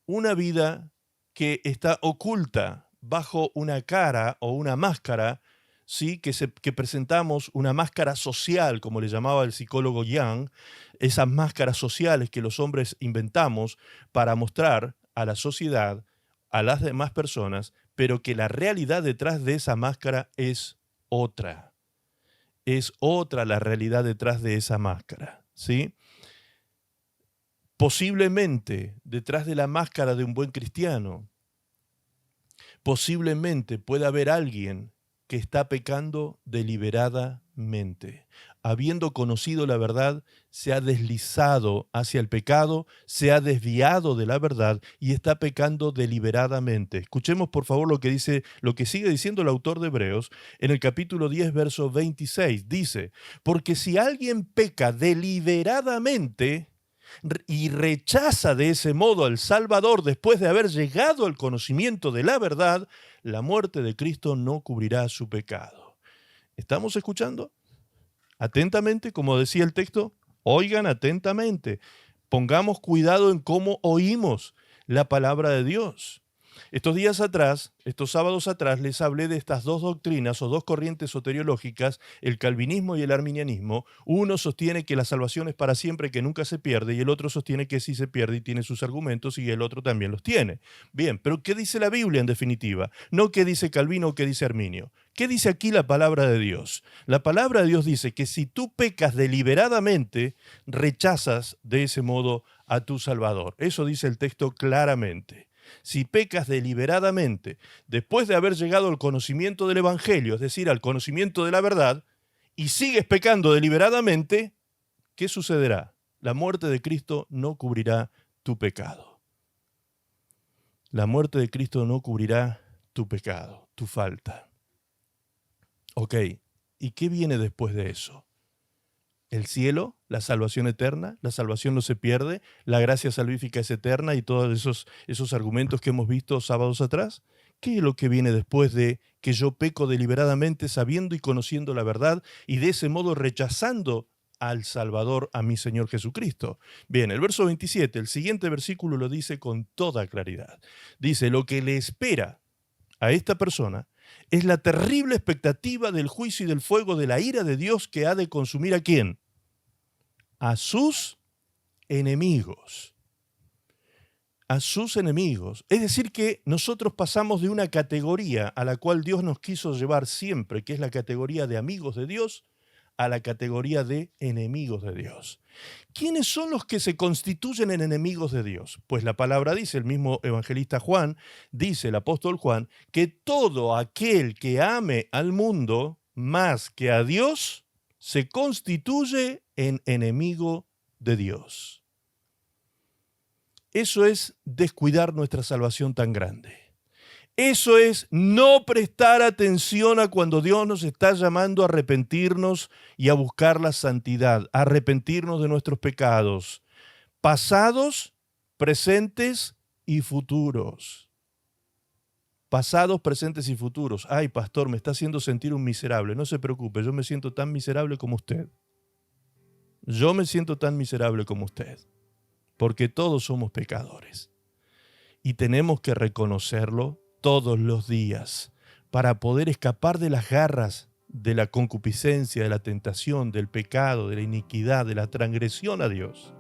una vida que está oculta bajo una cara o una máscara, ¿sí? que presentamos una máscara social, como le llamaba el psicólogo Jung, esas máscaras sociales que los hombres inventamos para mostrar a la sociedad, a las demás personas, pero que la realidad detrás de esa máscara es otra. Es otra la realidad detrás de esa máscara, ¿sí? Posiblemente detrás de la máscara de un buen cristiano, posiblemente pueda haber alguien que está pecando deliberadamente. Habiendo conocido la verdad, se ha deslizado hacia el pecado, se ha desviado de la verdad y está pecando deliberadamente. Escuchemos por favor lo que sigue diciendo el autor de Hebreos en el capítulo 10, verso 26. Dice, porque si alguien peca deliberadamente y rechaza de ese modo al Salvador después de haber llegado al conocimiento de la verdad, la muerte de Cristo no cubrirá su pecado. ¿Estamos escuchando? Atentamente, como decía el texto, oigan atentamente. Pongamos cuidado en cómo oímos la palabra de Dios. Estos sábados atrás, les hablé de estas dos doctrinas o dos corrientes soteriológicas, el calvinismo y el arminianismo. Uno sostiene que la salvación es para siempre, que nunca se pierde, y el otro sostiene que sí se pierde y tiene sus argumentos, y el otro también los tiene. Bien, pero ¿qué dice la Biblia en definitiva? No qué dice Calvino o qué dice Arminio. ¿Qué dice aquí la palabra de Dios? La palabra de Dios dice que si tú pecas deliberadamente, rechazas de ese modo a tu Salvador. Eso dice el texto claramente. Si pecas deliberadamente, después de haber llegado al conocimiento del Evangelio, es decir, al conocimiento de la verdad, y sigues pecando deliberadamente, ¿qué sucederá? La muerte de Cristo no cubrirá tu pecado. La muerte de Cristo no cubrirá tu pecado, tu falta. Ok, ¿y qué viene después de eso? El cielo, la salvación eterna, la salvación no se pierde, la gracia salvífica es eterna y todos esos argumentos que hemos visto sábados atrás. ¿Qué es lo que viene después de que yo peco deliberadamente sabiendo y conociendo la verdad y de ese modo rechazando al Salvador, a mi Señor Jesucristo? Bien, el verso 27, el siguiente versículo lo dice con toda claridad. Dice, lo que le espera a esta persona es la terrible expectativa del juicio y del fuego de la ira de Dios que ha de consumir ¿a quién? A sus enemigos. A sus enemigos. Es decir que nosotros pasamos de una categoría a la cual Dios nos quiso llevar siempre, que es la categoría de amigos de Dios, a la categoría de enemigos de Dios. ¿Quiénes son los que se constituyen en enemigos de Dios? Pues la palabra dice, el mismo evangelista Juan, dice el apóstol Juan, que todo aquel que ame al mundo más que a Dios se constituye en enemigo de Dios. Eso es descuidar nuestra salvación tan grande. Eso es no prestar atención a cuando Dios nos está llamando a arrepentirnos y a buscar la santidad, a arrepentirnos de nuestros pecados, pasados, presentes y futuros. Pasados, presentes y futuros. Ay, pastor, me está haciendo sentir un miserable. No se preocupe, yo me siento tan miserable como usted. Yo me siento tan miserable como usted, porque todos somos pecadores. Y tenemos que reconocerlo todos los días para poder escapar de las garras de la concupiscencia, de la tentación, del pecado, de la iniquidad, de la transgresión a Dios.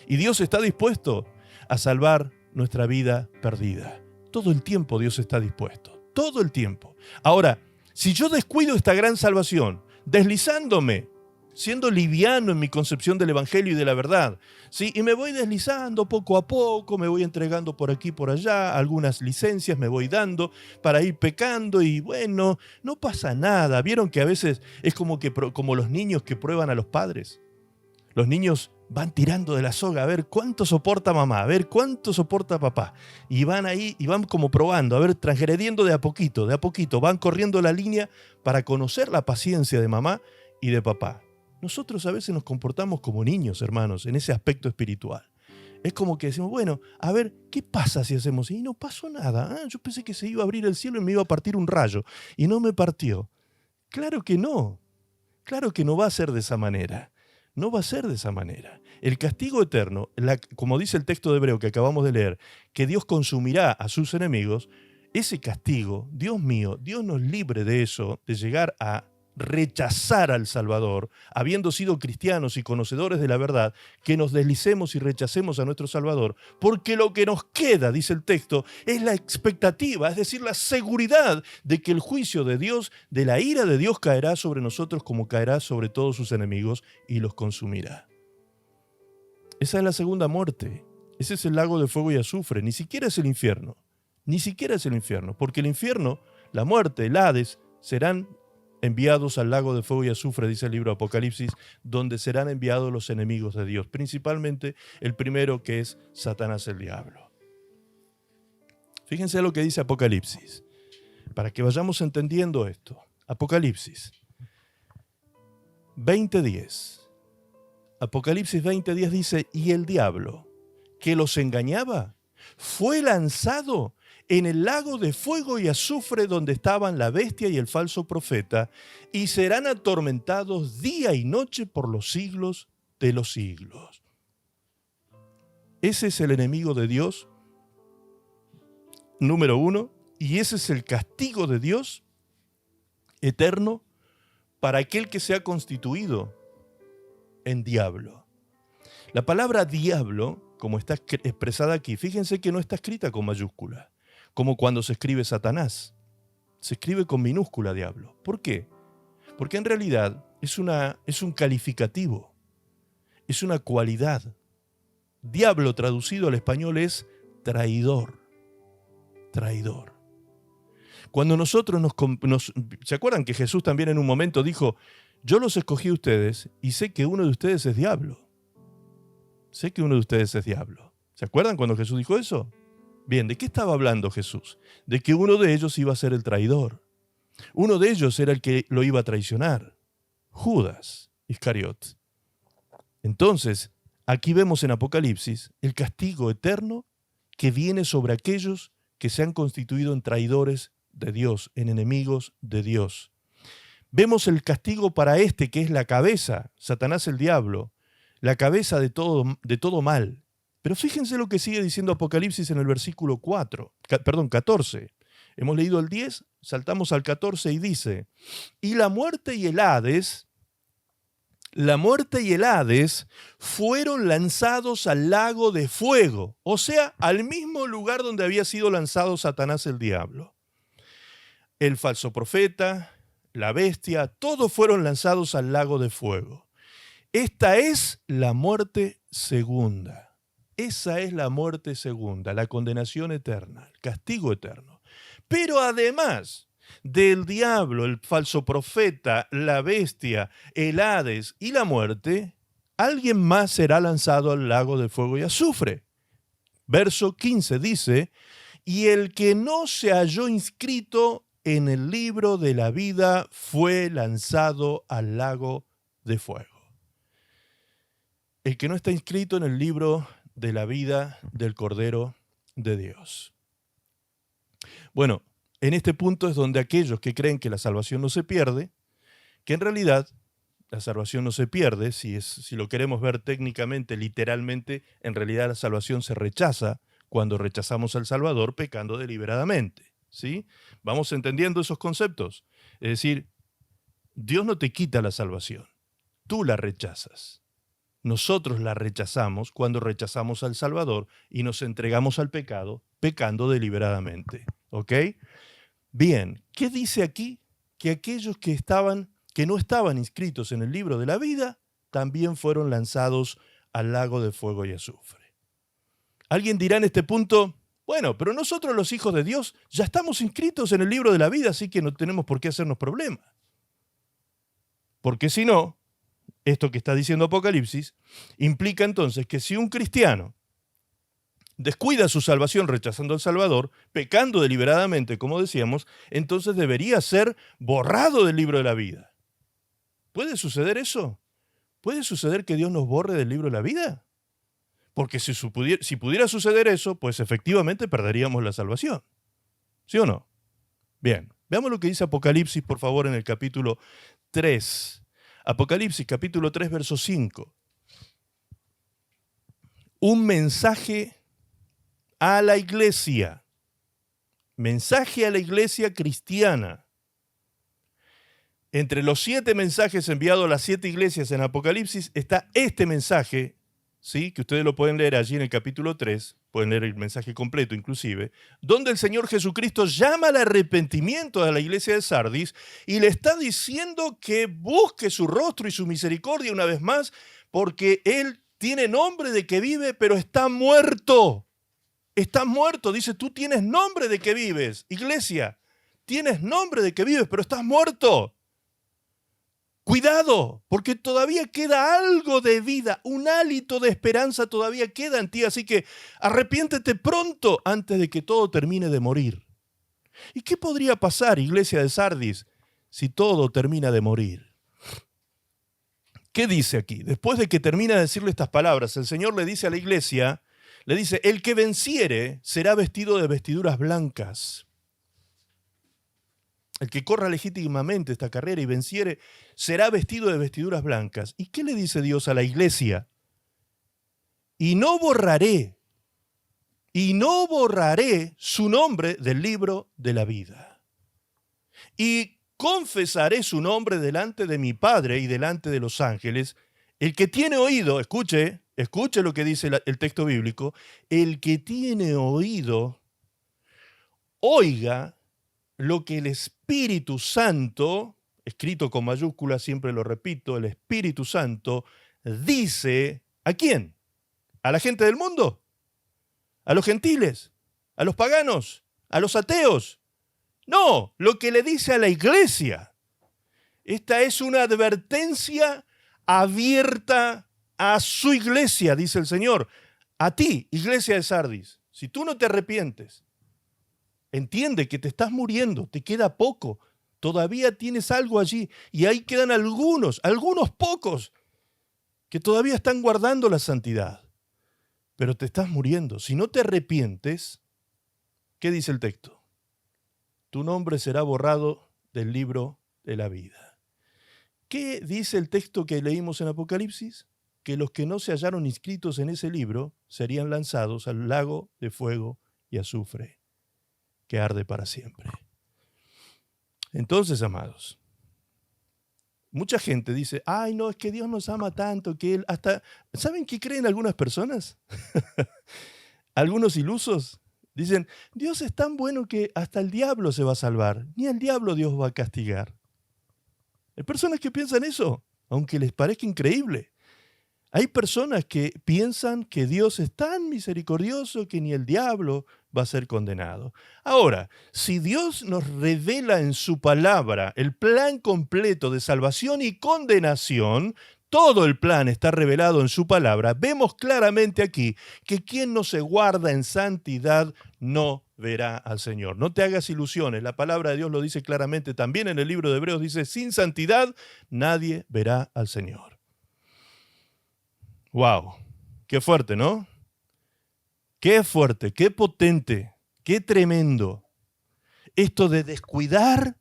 Y Dios está dispuesto a salvar nuestra vida perdida. Todo el tiempo Dios está dispuesto, todo el tiempo. Ahora, si yo descuido esta gran salvación, deslizándome, siendo liviano en mi concepción del Evangelio y de la verdad, ¿sí? Y me voy deslizando poco a poco, me voy entregando por aquí, por allá, algunas licencias me voy dando para ir pecando y bueno, no pasa nada. ¿Vieron que a veces es como los niños que prueban a los padres? Los niños van tirando de la soga a ver cuánto soporta mamá, a ver cuánto soporta papá. Y van ahí y van como probando, a ver, transgrediendo de a poquito, van corriendo la línea para conocer la paciencia de mamá y de papá. Nosotros a veces nos comportamos como niños, hermanos, en ese aspecto espiritual. Es como que decimos, bueno, a ver, ¿qué pasa si hacemos? Y no pasó nada. Yo pensé que se iba a abrir el cielo y me iba a partir un rayo. Y no me partió. Claro que no. Claro que no va a ser de esa manera. No va a ser de esa manera. El castigo eterno, como dice el texto de Hebreo que acabamos de leer, que Dios consumirá a sus enemigos, ese castigo, Dios mío, Dios nos libre de eso, de llegar a rechazar al Salvador, habiendo sido cristianos y conocedores de la verdad, que nos deslicemos y rechacemos a nuestro Salvador, porque lo que nos queda, dice el texto, es la expectativa, es decir, la seguridad de que el juicio de Dios, de la ira de Dios caerá sobre nosotros como caerá sobre todos sus enemigos y los consumirá. Esa es la segunda muerte, ese es el lago de fuego y azufre, ni siquiera es el infierno, porque el infierno, la muerte, el Hades, serán enviados al lago de fuego y azufre, dice el libro de Apocalipsis, donde serán enviados los enemigos de Dios, principalmente el primero que es Satanás el diablo. Fíjense lo que dice Apocalipsis, para que vayamos entendiendo esto. Apocalipsis 20:10. Apocalipsis 20:10 dice, y el diablo que los engañaba fue lanzado en el lago de fuego y azufre donde estaban la bestia y el falso profeta, y serán atormentados día y noche por los siglos de los siglos. Ese es el enemigo de Dios, número uno, y ese es el castigo de Dios eterno para aquel que se ha constituido en diablo. La palabra diablo, como está expresada aquí, fíjense que no está escrita con mayúscula, como cuando se escribe Satanás. Se escribe con minúscula diablo. ¿Por qué? Porque en realidad es un calificativo, es una cualidad. Diablo traducido al español es traidor. Traidor. Cuando nosotros ¿se acuerdan que Jesús también en un momento dijo, yo los escogí a ustedes y sé que uno de ustedes es diablo? Sé que uno de ustedes es diablo. ¿Se acuerdan cuando Jesús dijo eso? Bien, ¿de qué estaba hablando Jesús? De que uno de ellos iba a ser el traidor. Uno de ellos era el que lo iba a traicionar. Judas Iscariot. Entonces, aquí vemos en Apocalipsis el castigo eterno que viene sobre aquellos que se han constituido en traidores de Dios, en enemigos de Dios. Vemos el castigo para este que es la cabeza, Satanás el diablo, la cabeza de todo mal. Pero fíjense lo que sigue diciendo Apocalipsis en el versículo 14. Hemos leído el 10, saltamos al 14 y dice, y la muerte y el Hades fueron lanzados al lago de fuego, o sea, al mismo lugar donde había sido lanzado Satanás el diablo. El falso profeta, la bestia, todos fueron lanzados al lago de fuego. Esta es la muerte segunda. Esa es la muerte segunda, la condenación eterna, el castigo eterno. Pero además del diablo, el falso profeta, la bestia, el Hades y la muerte, alguien más será lanzado al lago de fuego y azufre. Verso 15 dice, y el que no se halló inscrito en el libro de la vida fue lanzado al lago de fuego. El que no está inscrito en el libro de la vida del Cordero de Dios. Bueno, en este punto es donde aquellos que creen que la salvación no se pierde, que en realidad la salvación no se pierde, si lo queremos ver técnicamente, literalmente, en realidad la salvación se rechaza cuando rechazamos al Salvador pecando deliberadamente, ¿sí? ¿Vamos entendiendo esos conceptos? Es decir, Dios no te quita la salvación, tú la rechazas. Nosotros la rechazamos cuando rechazamos al Salvador y nos entregamos al pecado pecando deliberadamente, ¿ok? Bien, ¿qué dice aquí? Que aquellos que no estaban inscritos en el libro de la vida también fueron lanzados al lago de fuego y azufre. Alguien dirá en este punto, bueno, pero nosotros los hijos de Dios ya estamos inscritos en el libro de la vida, así que no tenemos por qué hacernos problema. Porque si no, esto que está diciendo Apocalipsis implica entonces que si un cristiano descuida su salvación rechazando al Salvador, pecando deliberadamente, como decíamos, entonces debería ser borrado del libro de la vida. ¿Puede suceder eso? ¿Puede suceder que Dios nos borre del libro de la vida? Porque si pudiera suceder eso, pues efectivamente perderíamos la salvación. ¿Sí o no? Bien, veamos lo que dice Apocalipsis, por favor, en el capítulo 3. Apocalipsis, capítulo 3, verso 5. Un mensaje a la iglesia. Mensaje a la iglesia cristiana. Entre los 7 mensajes enviados a las 7 iglesias en Apocalipsis está este mensaje, ¿sí? Que ustedes lo pueden leer allí en el capítulo 3, pueden leer el mensaje completo inclusive, donde el Señor Jesucristo llama al arrepentimiento a la iglesia de Sardis y le está diciendo que busque su rostro y su misericordia una vez más, porque Él tiene nombre de que vive, pero está muerto. Está muerto. Dice, tú tienes nombre de que vives. Iglesia, tienes nombre de que vives, pero estás muerto. Cuidado, porque todavía queda algo de vida, un hálito de esperanza todavía queda en ti, así que arrepiéntete pronto antes de que todo termine de morir. ¿Y qué podría pasar, iglesia de Sardis, si todo termina de morir? ¿Qué dice aquí? Después de que termina de decirle estas palabras, el Señor le dice a la iglesia, le dice, el que venciere será vestido de vestiduras blancas. El que corra legítimamente esta carrera y venciere será vestido de vestiduras blancas. ¿Y qué le dice Dios a la iglesia? Y no borraré su nombre del libro de la vida. Y confesaré su nombre delante de mi Padre y delante de los ángeles. El que tiene oído, escuche lo que dice el texto bíblico, el que tiene oído, oiga lo que el Espíritu Santo, escrito con mayúsculas, siempre lo repito, el Espíritu Santo dice, ¿a quién? ¿A la gente del mundo? ¿A los gentiles? ¿A los paganos? ¿A los ateos? No, lo que le dice a la iglesia. Esta es una advertencia abierta a su iglesia, dice el Señor. A ti, iglesia de Sardis, si tú no te arrepientes, entiende que te estás muriendo, te queda poco, todavía tienes algo allí y ahí quedan algunos pocos que todavía están guardando la santidad, pero te estás muriendo. Si no te arrepientes, ¿qué dice el texto? Tu nombre será borrado del libro de la vida. ¿Qué dice el texto que leímos en Apocalipsis? Que los que no se hallaron inscritos en ese libro serían lanzados al lago de fuego y azufre, que arde para siempre. Entonces, amados, mucha gente dice, ay, no, es que Dios nos ama tanto que Él hasta... ¿Saben qué creen algunas personas? Algunos ilusos dicen, Dios es tan bueno que hasta el diablo se va a salvar, ni al diablo Dios va a castigar. Hay personas que piensan eso, aunque les parezca increíble. Hay personas que piensan que Dios es tan misericordioso que ni el diablo va a ser condenado. Ahora, si Dios nos revela en su palabra el plan completo de salvación y condenación, todo el plan está revelado en su palabra, vemos claramente aquí que quien no se guarda en santidad no verá al Señor. No te hagas ilusiones, la palabra de Dios lo dice claramente, también en el libro de Hebreos dice, sin santidad nadie verá al Señor. ¡Wow! Qué fuerte, ¿no? Qué fuerte, qué potente, qué tremendo. Esto de descuidar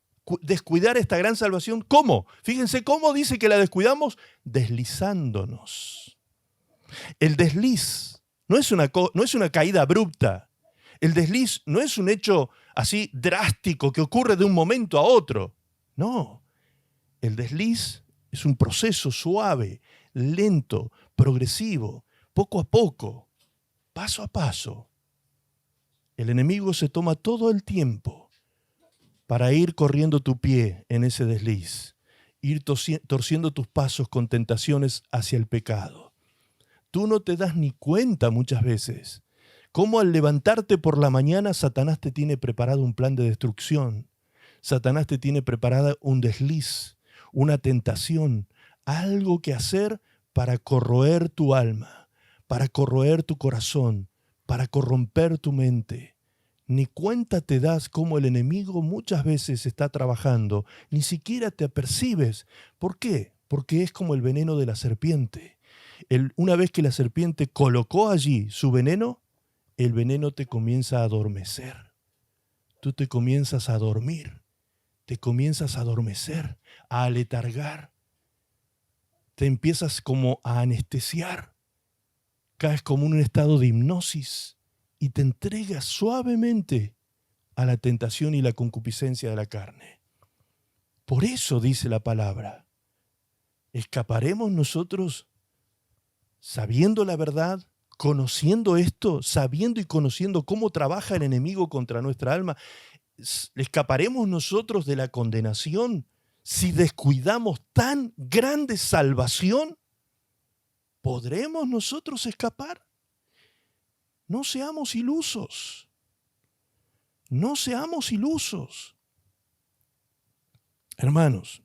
esta gran salvación. ¿Cómo? Fíjense cómo dice que la descuidamos deslizándonos. El desliz no es una caída abrupta. El desliz no es un hecho así drástico que ocurre de un momento a otro. No, el desliz es un proceso suave, lento, progresivo, poco a poco, paso a paso. El enemigo se toma todo el tiempo para ir corriendo tu pie en ese desliz, ir torciendo tus pasos con tentaciones hacia el pecado. Tú no te das ni cuenta muchas veces cómo al levantarte por la mañana Satanás te tiene preparado un plan de destrucción. Satanás te tiene preparada un desliz, una tentación, algo que hacer para corroer tu alma, para corroer tu corazón, para corromper tu mente. Ni cuenta te das cómo el enemigo muchas veces está trabajando, ni siquiera te apercibes. ¿Por qué? Porque es como el veneno de la serpiente. Una vez que la serpiente colocó allí su veneno, el veneno te comienza a adormecer. Tú te comienzas a dormir, te comienzas a adormecer, a aletargar. Te empiezas como a anestesiar, caes como en un estado de hipnosis y te entregas suavemente a la tentación y la concupiscencia de la carne. Por eso dice la palabra, ¿escaparemos nosotros sabiendo la verdad, conociendo esto, sabiendo y conociendo cómo trabaja el enemigo contra nuestra alma? ¿Escaparemos nosotros de la condenación si descuidamos tan grande salvación? ¿Podremos nosotros escapar? No seamos ilusos. No seamos ilusos. Hermanos,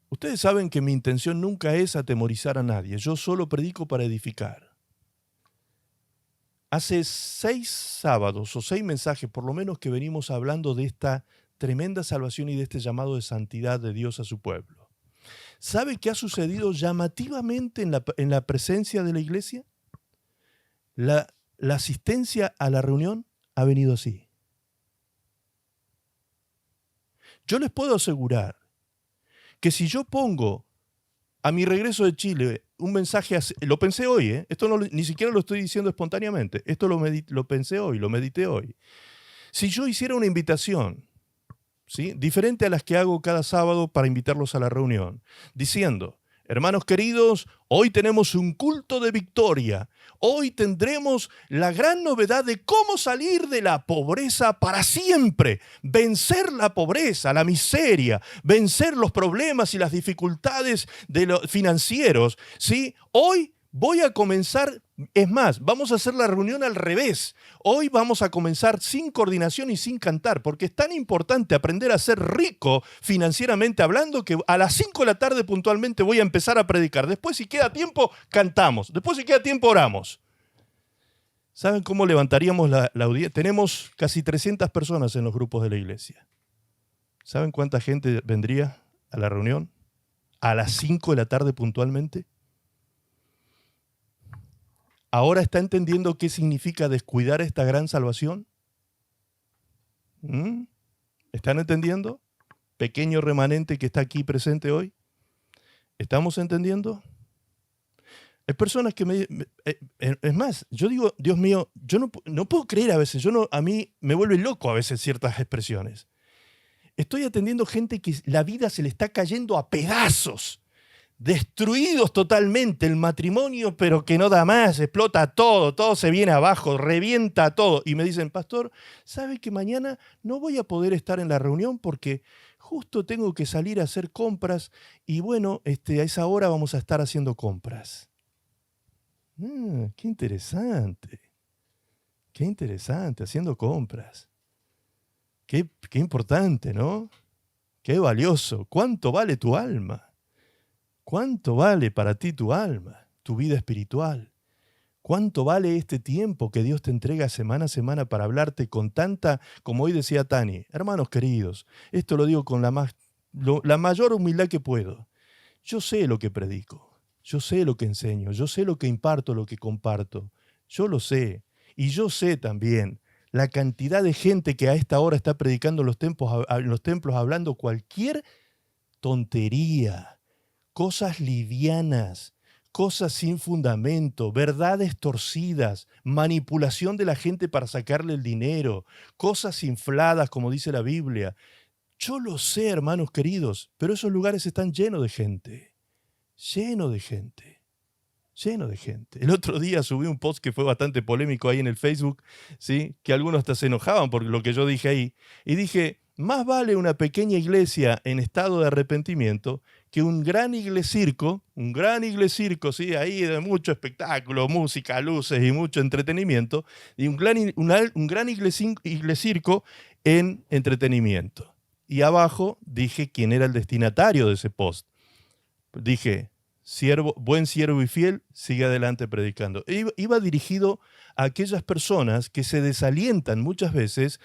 ustedes saben que mi intención nunca es atemorizar a nadie. Yo solo predico para edificar. Hace 6 sábados o 6 mensajes, por lo menos, que venimos hablando de esta tremenda salvación y de este llamado de santidad de Dios a su pueblo. ¿Sabe qué ha sucedido llamativamente en la presencia de la iglesia? La asistencia a la reunión ha venido así. Yo les puedo asegurar que si yo pongo a mi regreso de Chile un mensaje así, lo pensé hoy, esto ni siquiera lo estoy diciendo espontáneamente, esto lo pensé hoy, lo medité hoy. Si yo hiciera una invitación, ¿sí?, diferente a las que hago cada sábado para invitarlos a la reunión, diciendo, hermanos queridos, hoy tenemos un culto de victoria. Hoy tendremos la gran novedad de cómo salir de la pobreza para siempre. Vencer la pobreza, la miseria, vencer los problemas y las dificultades de los financieros. ¿Sí? Hoy voy a comenzar, es más, vamos a hacer la reunión al revés. Hoy vamos a comenzar sin coordinación y sin cantar, porque es tan importante aprender a ser rico financieramente hablando que a las 5 de la tarde puntualmente voy a empezar a predicar. Después, si queda tiempo, cantamos. Después, si queda tiempo, oramos. ¿Saben cómo levantaríamos la audiencia? Tenemos casi 300 personas en los grupos de la iglesia. ¿Saben cuánta gente vendría a la reunión a las 5 de la tarde puntualmente? ¿Ahora está entendiendo qué significa descuidar esta gran salvación? ¿Están entendiendo? Pequeño remanente que está aquí presente hoy. ¿Estamos entendiendo? Hay personas que es más, yo digo, Dios mío, yo no puedo creer a veces, a mí me vuelve loco a veces ciertas expresiones. Estoy atendiendo gente que la vida se le está cayendo a pedazos. Destruidos totalmente, el matrimonio, pero que no da más, explota todo se viene abajo, revienta todo. Y me dicen, pastor, ¿sabe que mañana no voy a poder estar en la reunión porque justo tengo que salir a hacer compras y bueno, a esa hora vamos a estar haciendo compras. Qué interesante, haciendo compras. Qué importante, ¿no? Qué valioso. ¿Cuánto vale tu alma? ¿Cuánto vale para ti tu alma, tu vida espiritual? ¿Cuánto vale este tiempo que Dios te entrega semana a semana para hablarte con tanta, como hoy decía Tani, hermanos queridos, esto lo digo con la mayor humildad que puedo. Yo sé lo que predico, yo sé lo que enseño, yo sé lo que imparto, lo que comparto. Yo lo sé. Y yo sé también la cantidad de gente que a esta hora está predicando en los templos hablando cualquier tontería, cosas livianas, cosas sin fundamento, verdades torcidas, manipulación de la gente para sacarle el dinero, cosas infladas, como dice la Biblia. Yo lo sé, hermanos queridos, pero esos lugares están llenos de gente, lleno de gente, lleno de gente. El otro día subí un post que fue bastante polémico ahí en el Facebook, ¿sí? Que algunos hasta se enojaban por lo que yo dije ahí, y dije, más vale una pequeña iglesia en estado de arrepentimiento que un gran iglesirco, ¿sí? Ahí de mucho espectáculo, música, luces y mucho entretenimiento, y un gran iglesirco en entretenimiento. Y abajo dije quién era el destinatario de ese post. Dije, buen siervo y fiel, sigue adelante predicando. Iba dirigido a aquellas personas que se desalientan muchas veces,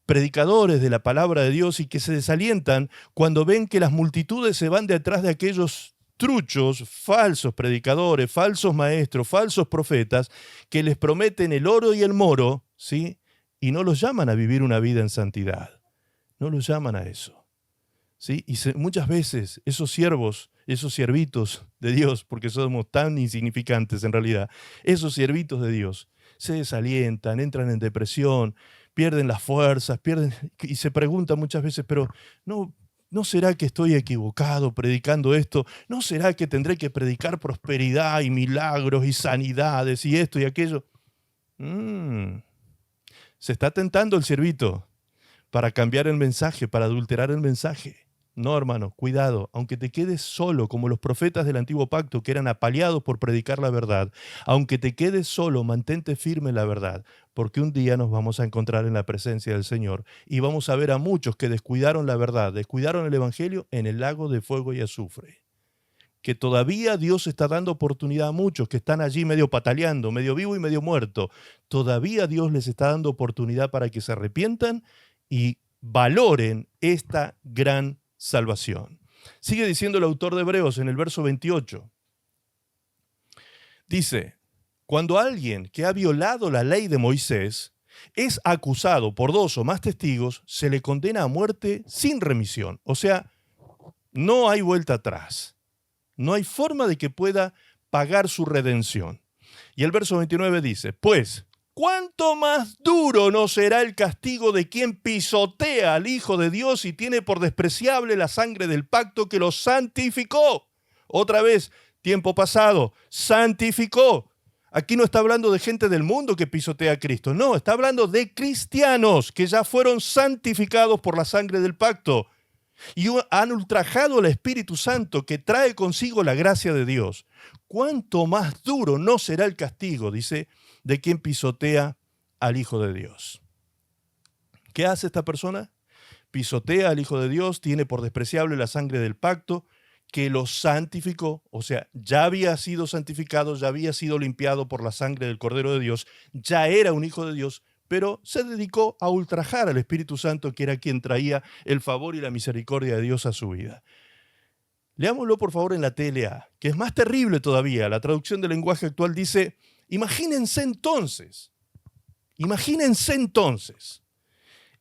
predicadores de la palabra de Dios, y que se desalientan cuando ven que las multitudes se van detrás de aquellos truchos, falsos predicadores, falsos maestros, falsos profetas, que les prometen el oro y el moro, ¿sí? Y no los llaman a vivir una vida en santidad. No los llaman a eso, ¿sí? Y muchas veces esos siervos, esos siervitos de Dios, porque somos tan insignificantes en realidad, esos siervitos de Dios se desalientan, entran en depresión, pierden las fuerzas, y se preguntan muchas veces, pero ¿no será que estoy equivocado predicando esto? ¿No será que tendré que predicar prosperidad y milagros y sanidades y esto y aquello? Se está tentando el siervito para cambiar el mensaje, para adulterar el mensaje. No, hermano, cuidado, aunque te quedes solo, como los profetas del Antiguo Pacto que eran apaleados por predicar la verdad, aunque te quedes solo, mantente firme en la verdad, porque un día nos vamos a encontrar en la presencia del Señor y vamos a ver a muchos que descuidaron la verdad, descuidaron el Evangelio en el lago de fuego y azufre. Que todavía Dios está dando oportunidad a muchos que están allí medio pataleando, medio vivo y medio muerto. Todavía Dios les está dando oportunidad para que se arrepientan y valoren esta gran salvación. Sigue diciendo el autor de Hebreos en el verso 28. Dice, cuando alguien que ha violado la ley de Moisés es acusado por 2 o más testigos, se le condena a muerte sin remisión. O sea, no hay vuelta atrás. No hay forma de que pueda pagar su redención. Y el verso 29 dice, pues, ¿cuánto más duro no será el castigo de quien pisotea al Hijo de Dios y tiene por despreciable la sangre del pacto que lo santificó? Otra vez, tiempo pasado, santificó. Aquí no está hablando de gente del mundo que pisotea a Cristo. No, está hablando de cristianos que ya fueron santificados por la sangre del pacto y han ultrajado al Espíritu Santo que trae consigo la gracia de Dios. ¿Cuánto más duro no será el castigo, dice, de quien pisotea al Hijo de Dios? ¿Qué hace esta persona? Pisotea al Hijo de Dios, tiene por despreciable la sangre del pacto que lo santificó, o sea, ya había sido santificado, ya había sido limpiado por la sangre del Cordero de Dios, ya era un hijo de Dios, pero se dedicó a ultrajar al Espíritu Santo, que era quien traía el favor y la misericordia de Dios a su vida. Leámoslo por favor en la TLA, que es más terrible todavía. La traducción del lenguaje actual dice, imagínense entonces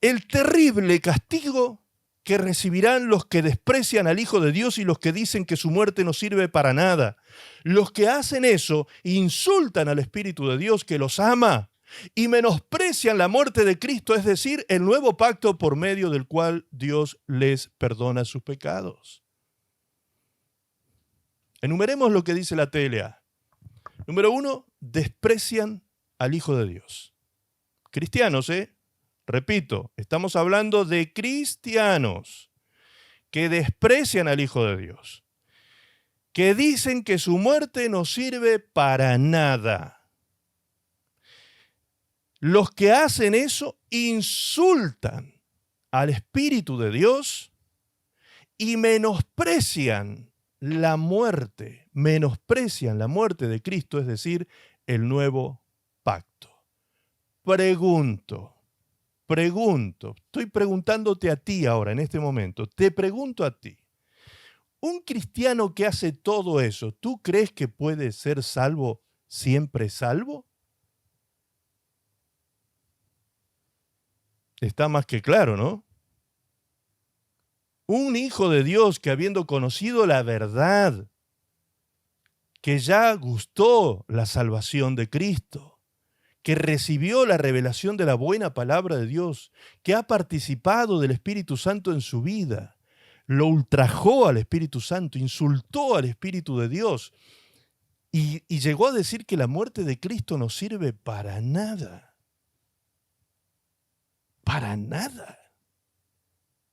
el terrible castigo que recibirán los que desprecian al Hijo de Dios y los que dicen que su muerte no sirve para nada. Los que hacen eso insultan al Espíritu de Dios que los ama y menosprecian la muerte de Cristo, es decir, el nuevo pacto por medio del cual Dios les perdona sus pecados. Enumeremos lo que dice la TLA. Número 1, desprecian al Hijo de Dios. Cristianos, Repito, estamos hablando de cristianos. que desprecian al Hijo de Dios, que dicen que su muerte no sirve para nada. Los que hacen eso insultan al Espíritu de Dios y menosprecian la muerte de Cristo, es decir, el nuevo pacto. Pregunto, estoy preguntándote a ti ahora en este momento, te pregunto a ti, ¿un cristiano que hace todo eso, tú crees que puede ser salvo, siempre salvo? Está más que claro, ¿no? Un hijo de Dios que habiendo conocido la verdad, que ya gustó la salvación de Cristo, que recibió la revelación de la buena palabra de Dios, que ha participado del Espíritu Santo en su vida, lo ultrajó al Espíritu Santo, insultó al Espíritu de Dios y llegó a decir que la muerte de Cristo no sirve para nada. Para nada.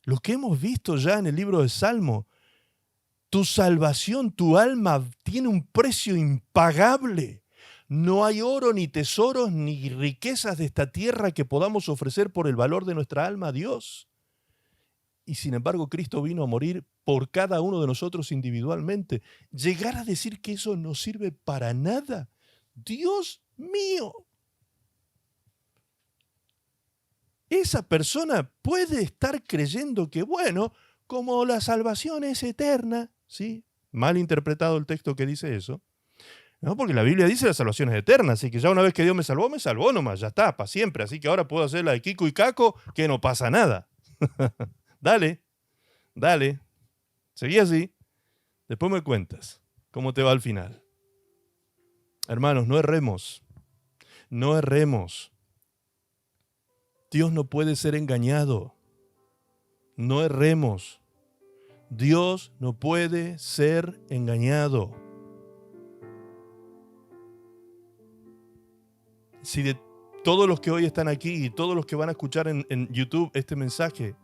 Lo que hemos visto ya en el libro de Salmo, tu salvación, tu alma tiene un precio impagable. No hay oro, ni tesoros, ni riquezas de esta tierra que podamos ofrecer por el valor de nuestra alma a Dios. Y sin embargo, Cristo vino a morir por cada uno de nosotros individualmente. Llegar a decir que eso no sirve para nada. Dios mío. Esa persona puede estar creyendo que, bueno, como la salvación es eterna, ¿sí? Mal interpretado el texto que dice eso. No, porque la Biblia dice la salvación es eterna, así que ya una vez que Dios me salvó nomás, ya está, para siempre. Así que ahora puedo hacer la de Kiko y Caco, que no pasa nada. Dale, seguí así. Después me cuentas cómo te va al final. Hermanos, no erremos. Dios no puede ser engañado. No erremos. Dios no puede ser engañado. Si de todos los que hoy están aquí y todos los que van a escuchar en YouTube este mensaje,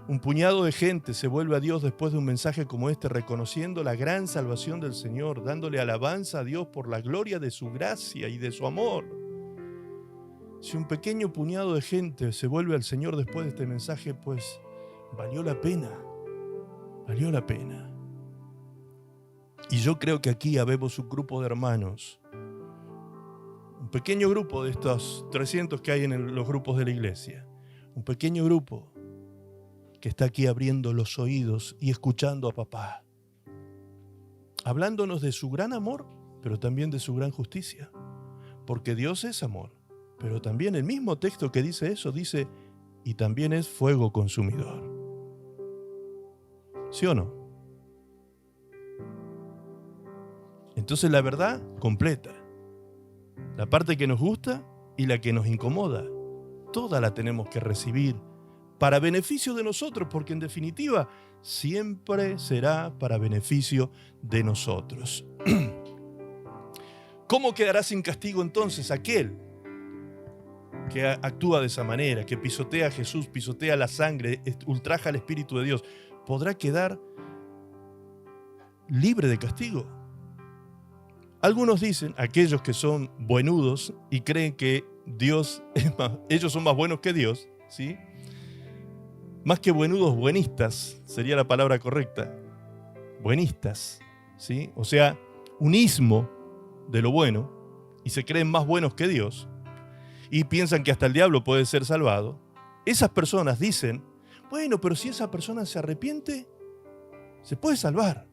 un puñado de gente se vuelve a Dios después de un mensaje como este, reconociendo la gran salvación del Señor, dándole alabanza a Dios por la gloria de su gracia y de su amor. Si un pequeño puñado de gente se vuelve al Señor después de este mensaje, pues valió la pena. Y yo creo que aquí habemos un grupo de hermanos, un pequeño grupo de estos 300 que hay en los grupos de la iglesia, un pequeño grupo que está aquí abriendo los oídos y escuchando a papá, hablándonos de su gran amor, pero también de su gran justicia, porque Dios es amor, pero también el mismo texto que dice eso dice, y también es fuego consumidor. ¿Sí o no? Entonces la verdad completa, la parte que nos gusta y la que nos incomoda, toda la tenemos que recibir para beneficio de nosotros, porque en definitiva siempre será para beneficio de nosotros. ¿Cómo quedará sin castigo entonces aquel que actúa de esa manera, que pisotea a Jesús, pisotea la sangre, ultraja al Espíritu de Dios? ¿Podrá quedar libre de castigo? Algunos dicen, aquellos que son buenudos y creen que ellos son más buenos que Dios, ¿sí? Más que buenudos, buenistas, sería la palabra correcta. Buenistas, ¿sí? O sea, un ismo de lo bueno, y se creen más buenos que Dios, y piensan que hasta el diablo puede ser salvado. Esas personas dicen, bueno, pero si esa persona se arrepiente, se puede salvar.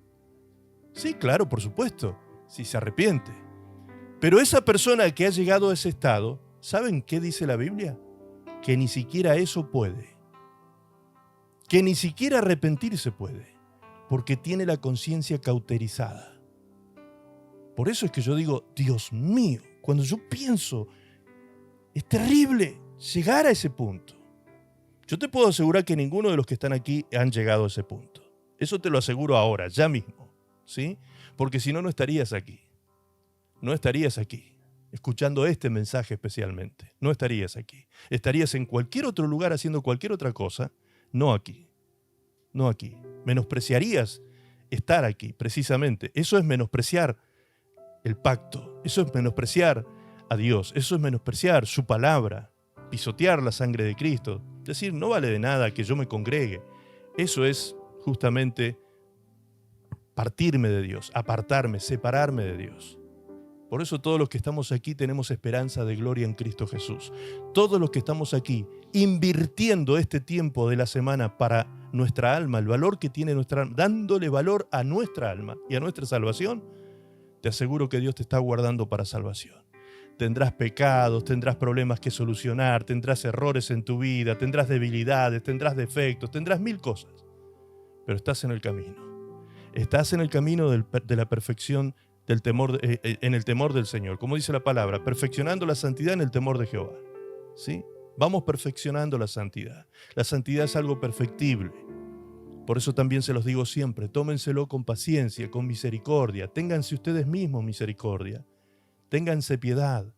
Sí, claro, por supuesto, si se arrepiente. Pero esa persona que ha llegado a ese estado, ¿saben qué dice la Biblia? Que ni siquiera eso puede. Que ni siquiera arrepentirse puede, porque tiene la conciencia cauterizada. Por eso es que yo digo, Dios mío, cuando yo pienso, es terrible llegar a ese punto. Yo te puedo asegurar que ninguno de los que están aquí han llegado a ese punto. Eso te lo aseguro ahora, ya mismo, ¿sí? Porque si no, no estarías aquí. No estarías aquí, escuchando este mensaje especialmente. No estarías aquí. Estarías en cualquier otro lugar haciendo cualquier otra cosa, no aquí. No aquí. menospreciarías estar aquí, precisamente. Eso es menospreciar el pacto, eso es menospreciar a Dios, eso es menospreciar su palabra, pisotear la sangre de Cristo, decir, no vale de nada que yo me congregue. Eso es justamente partirme de Dios, apartarme, separarme de Dios. Por eso todos los que estamos aquí tenemos esperanza de gloria en Cristo Jesús. Todos los que estamos aquí invirtiendo este tiempo de la semana para nuestra alma, el valor que tiene nuestra alma, dándole valor a nuestra alma y a nuestra salvación, te aseguro que Dios te está guardando para salvación. Tendrás pecados, tendrás problemas que solucionar, tendrás errores en tu vida, tendrás debilidades, tendrás defectos, tendrás mil cosas. Pero estás en el camino. Estás en el camino de la perfección del temor, en el temor del Señor. Como dice la palabra, perfeccionando la santidad en el temor de Jehová. ¿Sí? Vamos perfeccionando la santidad. La santidad es algo perfectible. Por eso también se los digo siempre, tómenselo con paciencia, con misericordia. Ténganse ustedes mismos misericordia. Ténganse piedad.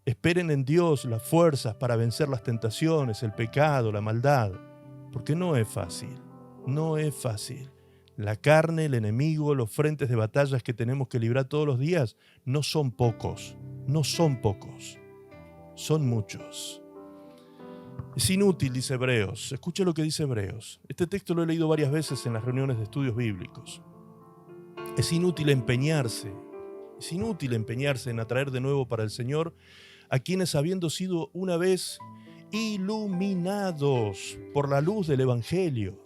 Esperen en Dios las fuerzas para vencer las tentaciones, el pecado, la maldad. Porque no es fácil. No es fácil. La carne, el enemigo, los frentes de batallas que tenemos que librar todos los días no son pocos. No son pocos. Son muchos. Es inútil, dice Hebreos. Escuche lo que dice Hebreos. Este texto lo he leído varias veces en las reuniones de estudios bíblicos. Es inútil empeñarse en atraer de nuevo para el Señor a quienes, habiendo sido una vez iluminados por la luz del Evangelio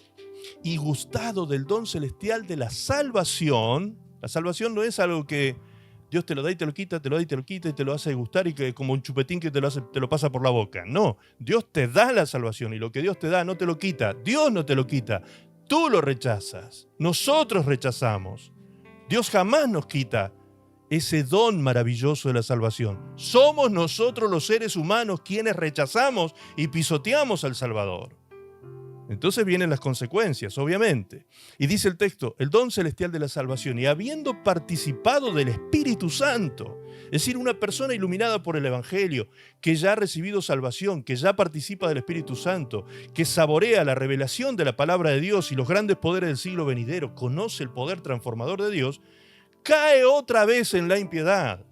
y gustado del don celestial de la salvación no es algo que Dios te lo da y te lo quita, te lo da y te lo quita y te lo hace gustar y que como un chupetín que te lo pasa por la boca. No, Dios te da la salvación y lo que Dios te da no te lo quita. Dios no te lo quita, tú lo rechazas. Nosotros rechazamos. Dios jamás nos quita ese don maravilloso de la salvación. Somos nosotros los seres humanos quienes rechazamos y pisoteamos al Salvador. Entonces vienen las consecuencias, obviamente. Y dice el texto, el don celestial de la salvación, y habiendo participado del Espíritu Santo, es decir, una persona iluminada por el Evangelio, que ya ha recibido salvación, que ya participa del Espíritu Santo, que saborea la revelación de la palabra de Dios y los grandes poderes del siglo venidero, conoce el poder transformador de Dios, cae otra vez en la impiedad.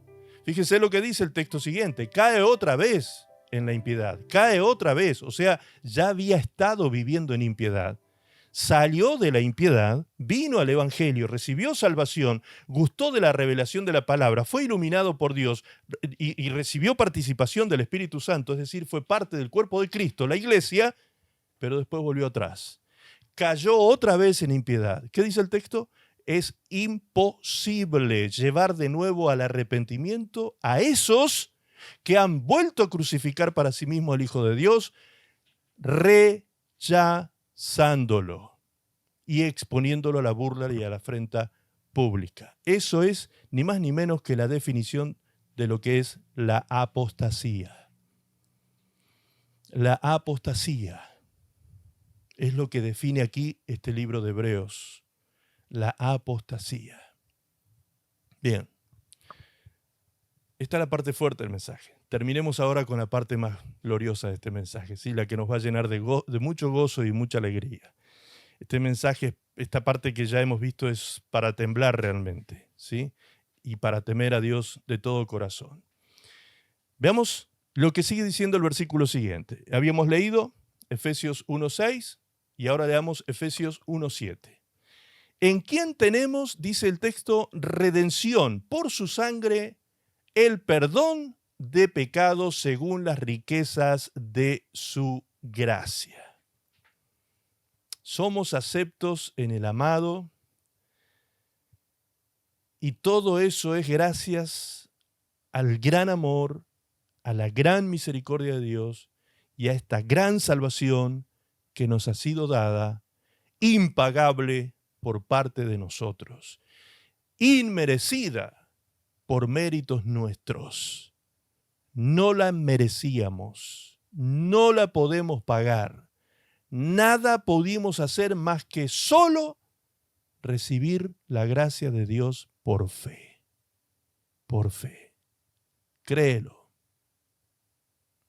Fíjese lo que dice el texto siguiente, cae otra vez en la impiedad, cae otra vez, o sea, ya había estado viviendo en impiedad. Salió de la impiedad, vino al Evangelio, recibió salvación, gustó de la revelación de la palabra, fue iluminado por Dios y recibió participación del Espíritu Santo, es decir, fue parte del cuerpo de Cristo, la iglesia, pero después volvió atrás. Cayó otra vez en impiedad. ¿Qué dice el texto? Es imposible llevar de nuevo al arrepentimiento a esos que han vuelto a crucificar para sí mismo al Hijo de Dios, rechazándolo y exponiéndolo a la burla y a la afrenta pública. Eso es ni más ni menos que la definición de lo que es la apostasía. La apostasía es lo que define aquí este libro de Hebreos. La apostasía. Bien. Esta es la parte fuerte del mensaje. Terminemos ahora con la parte más gloriosa de este mensaje, ¿sí? La que nos va a llenar de mucho gozo y mucha alegría. Este mensaje, esta parte que ya hemos visto, es para temblar realmente, ¿sí? Y para temer a Dios de todo corazón. Veamos lo que sigue diciendo el versículo siguiente. Habíamos leído Efesios 1:6 y ahora leamos Efesios 1:7. ¿En quién tenemos, dice el texto, redención por su sangre, el perdón de pecados según las riquezas de su gracia? Somos aceptos en el amado y todo eso es gracias al gran amor, a la gran misericordia de Dios y a esta gran salvación que nos ha sido dada, impagable por parte de nosotros, inmerecida por méritos nuestros. No la merecíamos, no la podemos pagar, nada pudimos hacer más que solo recibir la gracia de Dios por fe. Por fe. Créelo.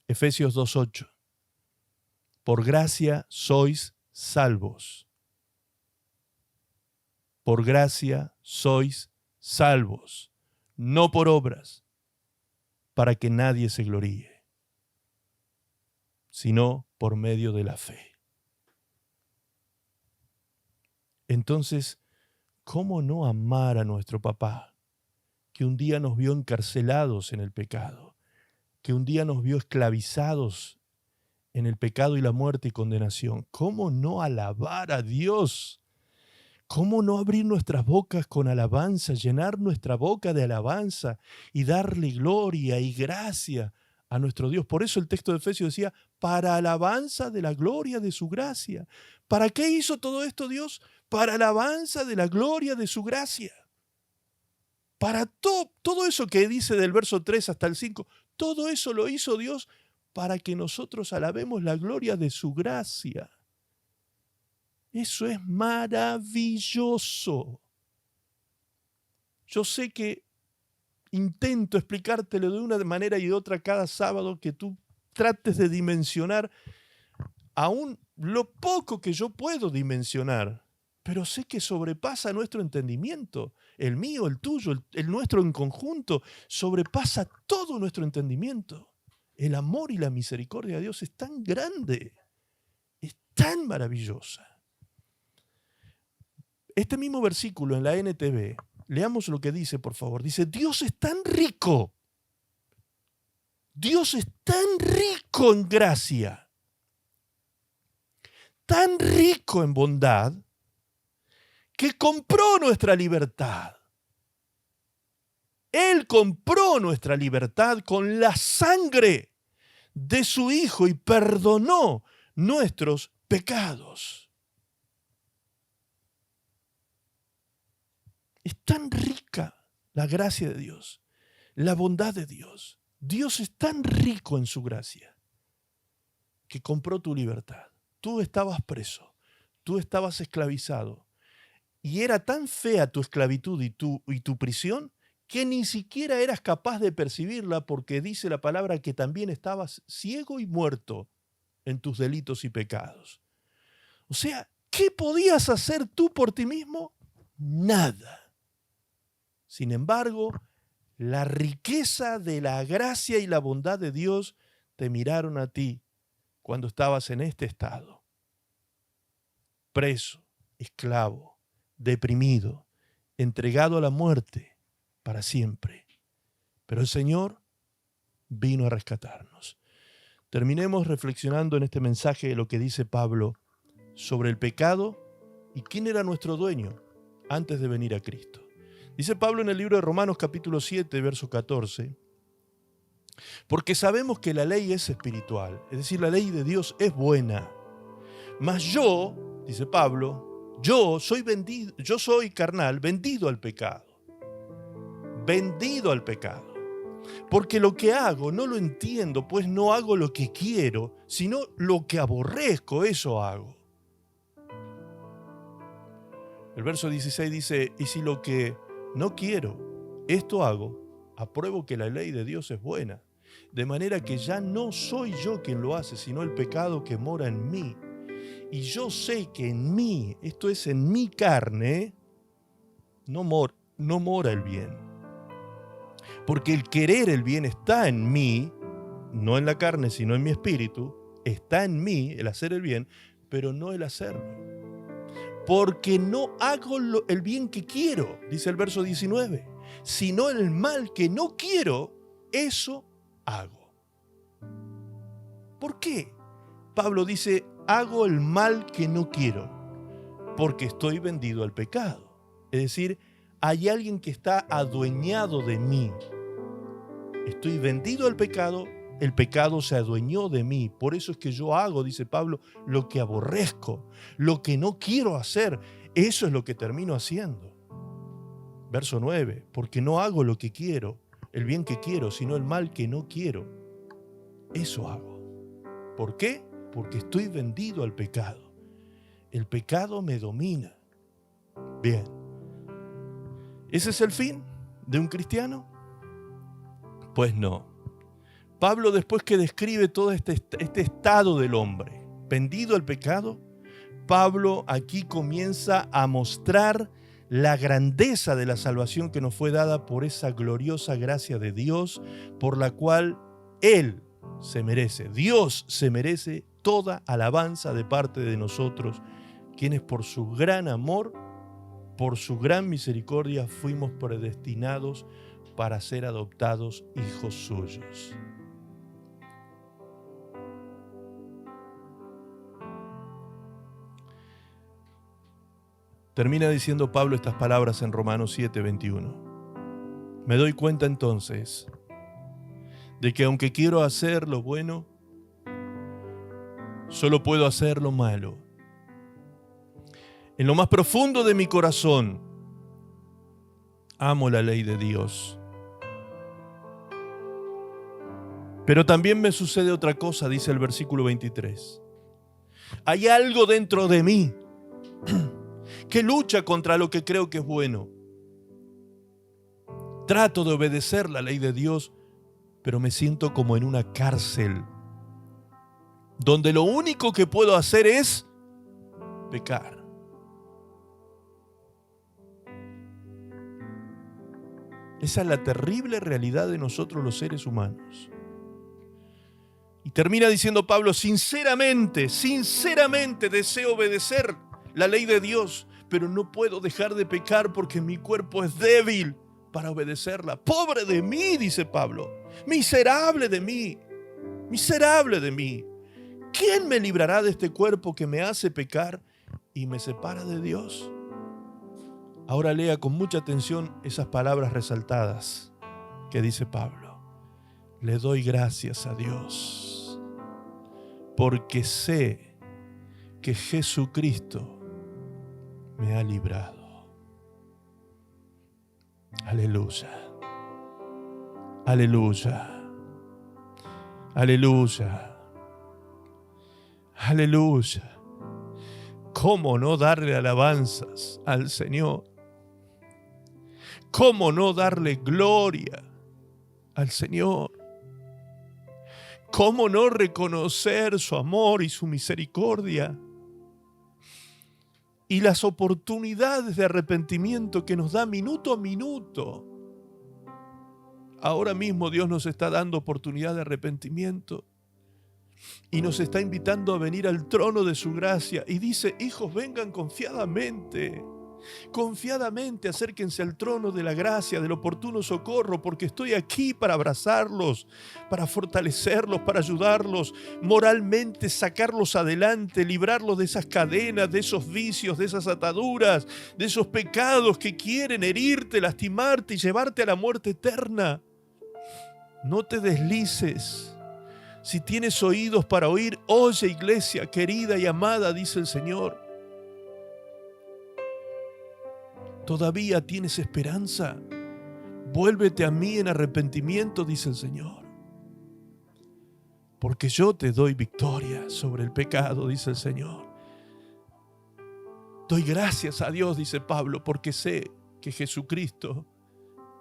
Efesios 2:8. Por gracia sois salvos. por gracia sois salvos, no por obras, para que nadie se gloríe, sino por medio de la fe. Entonces, ¿cómo no amar a nuestro papá, que un día nos vio encarcelados en el pecado, que un día nos vio esclavizados en el pecado y la muerte y condenación? ¿Cómo no alabar a Dios? ¿Cómo no abrir nuestras bocas con alabanza, llenar nuestra boca de alabanza y darle gloria y gracia a nuestro Dios? Por eso el texto de Efesios decía, para alabanza de la gloria de su gracia. ¿Para qué hizo todo esto Dios? Para alabanza de la gloria de su gracia. Para todo eso que dice del verso 3 hasta el 5, todo eso lo hizo Dios para que nosotros alabemos la gloria de su gracia. Eso es maravilloso. Yo sé que intento explicártelo de una manera y de otra cada sábado, que tú trates de dimensionar aún lo poco que yo puedo dimensionar, pero sé que sobrepasa nuestro entendimiento, el mío, el tuyo, el nuestro en conjunto, sobrepasa todo nuestro entendimiento. El amor y la misericordia de Dios es tan grande, es tan maravillosa. Este mismo versículo en la NTV, leamos lo que dice, por favor. Dice, Dios es tan rico. Dios es tan rico en gracia, tan rico en bondad, que compró nuestra libertad. Él compró nuestra libertad con la sangre de su Hijo y perdonó nuestros pecados. Es tan rica la gracia de Dios, la bondad de Dios. Dios es tan rico en su gracia que compró tu libertad. Tú estabas preso, tú estabas esclavizado y era tan fea tu esclavitud y tu prisión que ni siquiera eras capaz de percibirla, porque dice la palabra que también estabas ciego y muerto en tus delitos y pecados. O sea, ¿qué podías hacer tú por ti mismo? Nada. Sin embargo, la riqueza de la gracia y la bondad de Dios te miraron a ti cuando estabas en este estado. Preso, esclavo, deprimido, entregado a la muerte para siempre. Pero el Señor vino a rescatarnos. Terminemos reflexionando en este mensaje de lo que dice Pablo sobre el pecado y quién era nuestro dueño antes de venir a Cristo. Dice Pablo en el libro de Romanos capítulo 7, verso 14, porque sabemos que la ley es espiritual, es decir, la ley de Dios es buena. Mas yo, dice Pablo, yo soy carnal, vendido al pecado. Vendido al pecado. Porque lo que hago no lo entiendo, pues no hago lo que quiero, sino lo que aborrezco, eso hago. El verso 16 dice, y si lo que no quiero, esto hago, apruebo que la ley de Dios es buena, de manera que ya no soy yo quien lo hace, sino el pecado que mora en mí. Y yo sé que en mí, esto es en mi carne, no mora el bien. Porque el querer el bien está en mí, no en la carne, sino en mi espíritu, está en mí el hacer el bien, pero no el hacerlo. Porque no hago el bien que quiero, dice el verso 19, sino el mal que no quiero, eso hago. ¿Por qué? Pablo dice, hago el mal que no quiero, porque estoy vendido al pecado. Es decir, hay alguien que está adueñado de mí. Estoy vendido al pecado, el pecado se adueñó de mí. Por eso es que yo hago, dice Pablo, lo que aborrezco, lo que no quiero hacer. Eso es lo que termino haciendo. Verso 9, porque no hago lo que quiero, el bien que quiero, sino el mal que no quiero. Eso hago. ¿Por qué? Porque estoy vendido al pecado. El pecado me domina. Bien. ¿Ese es el fin de un cristiano? Pues no. Pablo, después que describe todo este estado del hombre, vendido al pecado, Pablo aquí comienza a mostrar la grandeza de la salvación que nos fue dada por esa gloriosa gracia de Dios, por la cual Él se merece, Dios se merece toda alabanza de parte de nosotros, quienes por su gran amor, por su gran misericordia, fuimos predestinados para ser adoptados hijos suyos. Termina diciendo Pablo estas palabras en Romanos 7:21. Me doy cuenta entonces de que aunque quiero hacer lo bueno, solo puedo hacer lo malo. En lo más profundo de mi corazón, amo la ley de Dios. Pero también me sucede otra cosa, dice el versículo 23. Hay algo dentro de mí que lucha contra lo que creo que es bueno. Trato de obedecer la ley de Dios, pero me siento como en una cárcel, donde lo único que puedo hacer es pecar. Esa es la terrible realidad de nosotros los seres humanos. Y termina diciendo Pablo, sinceramente deseo obedecer la ley de Dios, pero no puedo dejar de pecar porque mi cuerpo es débil para obedecerla. Pobre de mí, dice Pablo, miserable de mí. ¿Quién me librará de este cuerpo que me hace pecar y me separa de Dios? Ahora lea con mucha atención esas palabras resaltadas que dice Pablo. Le doy gracias a Dios porque sé que Jesucristo me ha librado. Aleluya. Aleluya. Aleluya. Aleluya. ¿Cómo no darle alabanzas al Señor? ¿Cómo no darle gloria al Señor? ¿Cómo no reconocer su amor y su misericordia? Y las oportunidades de arrepentimiento que nos da minuto a minuto. Ahora mismo Dios nos está dando oportunidad de arrepentimiento y nos está invitando a venir al trono de su gracia y dice, hijos, vengan confiadamente, acérquense al trono de la gracia, del oportuno socorro, porque estoy aquí para abrazarlos, para fortalecerlos, para ayudarlos moralmente, sacarlos adelante, librarlos de esas cadenas, de esos vicios, de esas ataduras, de esos pecados que quieren herirte, lastimarte y llevarte a la muerte eterna. No te deslices. Si tienes oídos para oír, oye, iglesia querida y amada, dice el Señor. ¿Todavía tienes esperanza? Vuélvete a mí en arrepentimiento, dice el Señor. Porque yo te doy victoria sobre el pecado, dice el Señor. Doy gracias a Dios, dice Pablo, porque sé que Jesucristo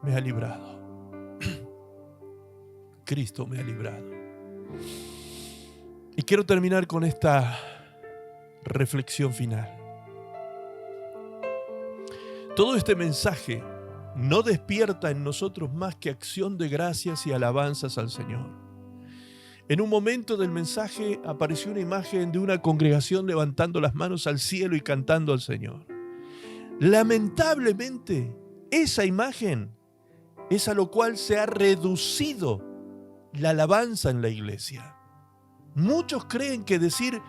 me ha librado. Cristo me ha librado. Y quiero terminar con esta reflexión final. Todo este mensaje no despierta en nosotros más que acción de gracias y alabanzas al Señor. En un momento del mensaje apareció una imagen de una congregación levantando las manos al cielo y cantando al Señor. Lamentablemente, esa imagen es a lo cual se ha reducido la alabanza en la iglesia. Muchos creen que decir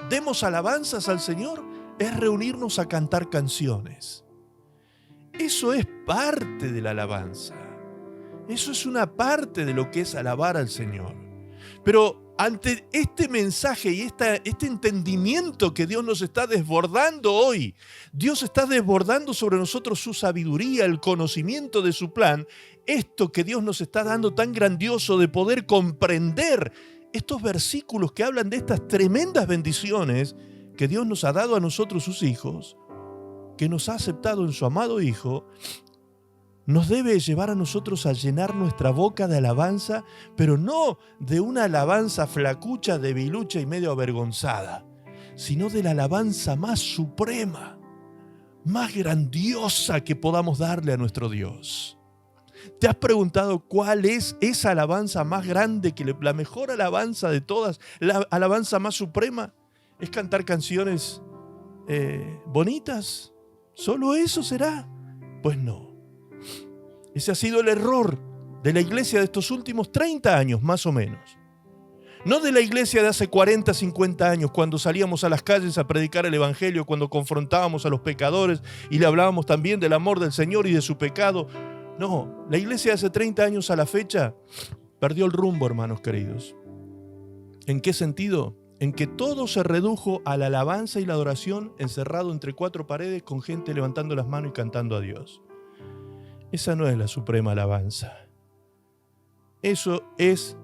demos alabanzas al Señor es reunirnos a cantar canciones. Eso es parte de la alabanza. Eso es una parte de lo que es alabar al Señor. Pero ante este mensaje y este entendimiento que Dios nos está desbordando hoy, Dios está desbordando sobre nosotros su sabiduría, el conocimiento de su plan, esto que Dios nos está dando tan grandioso de poder comprender estos versículos que hablan de estas tremendas bendiciones que Dios nos ha dado a nosotros sus hijos, que nos ha aceptado en su amado Hijo, nos debe llevar a nosotros a llenar nuestra boca de alabanza, pero no de una alabanza flacucha, debilucha y medio avergonzada, sino de la alabanza más suprema, más grandiosa que podamos darle a nuestro Dios? ¿Te has preguntado cuál es esa alabanza más grande, la mejor alabanza de todas, la alabanza más suprema? ¿Es cantar canciones bonitas? ¿Solo eso será? Pues no. Ese ha sido el error de la iglesia de estos últimos 30 años, más o menos. No de la iglesia de hace 40, 50 años, cuando salíamos a las calles a predicar el evangelio, cuando confrontábamos a los pecadores y le hablábamos también del amor del Señor y de su pecado. No, la iglesia de hace 30 años a la fecha perdió el rumbo, hermanos queridos. ¿En qué sentido? En que todo se redujo a la alabanza y la adoración encerrado entre cuatro paredes con gente levantando las manos y cantando a Dios. Esa no es la suprema alabanza. Eso es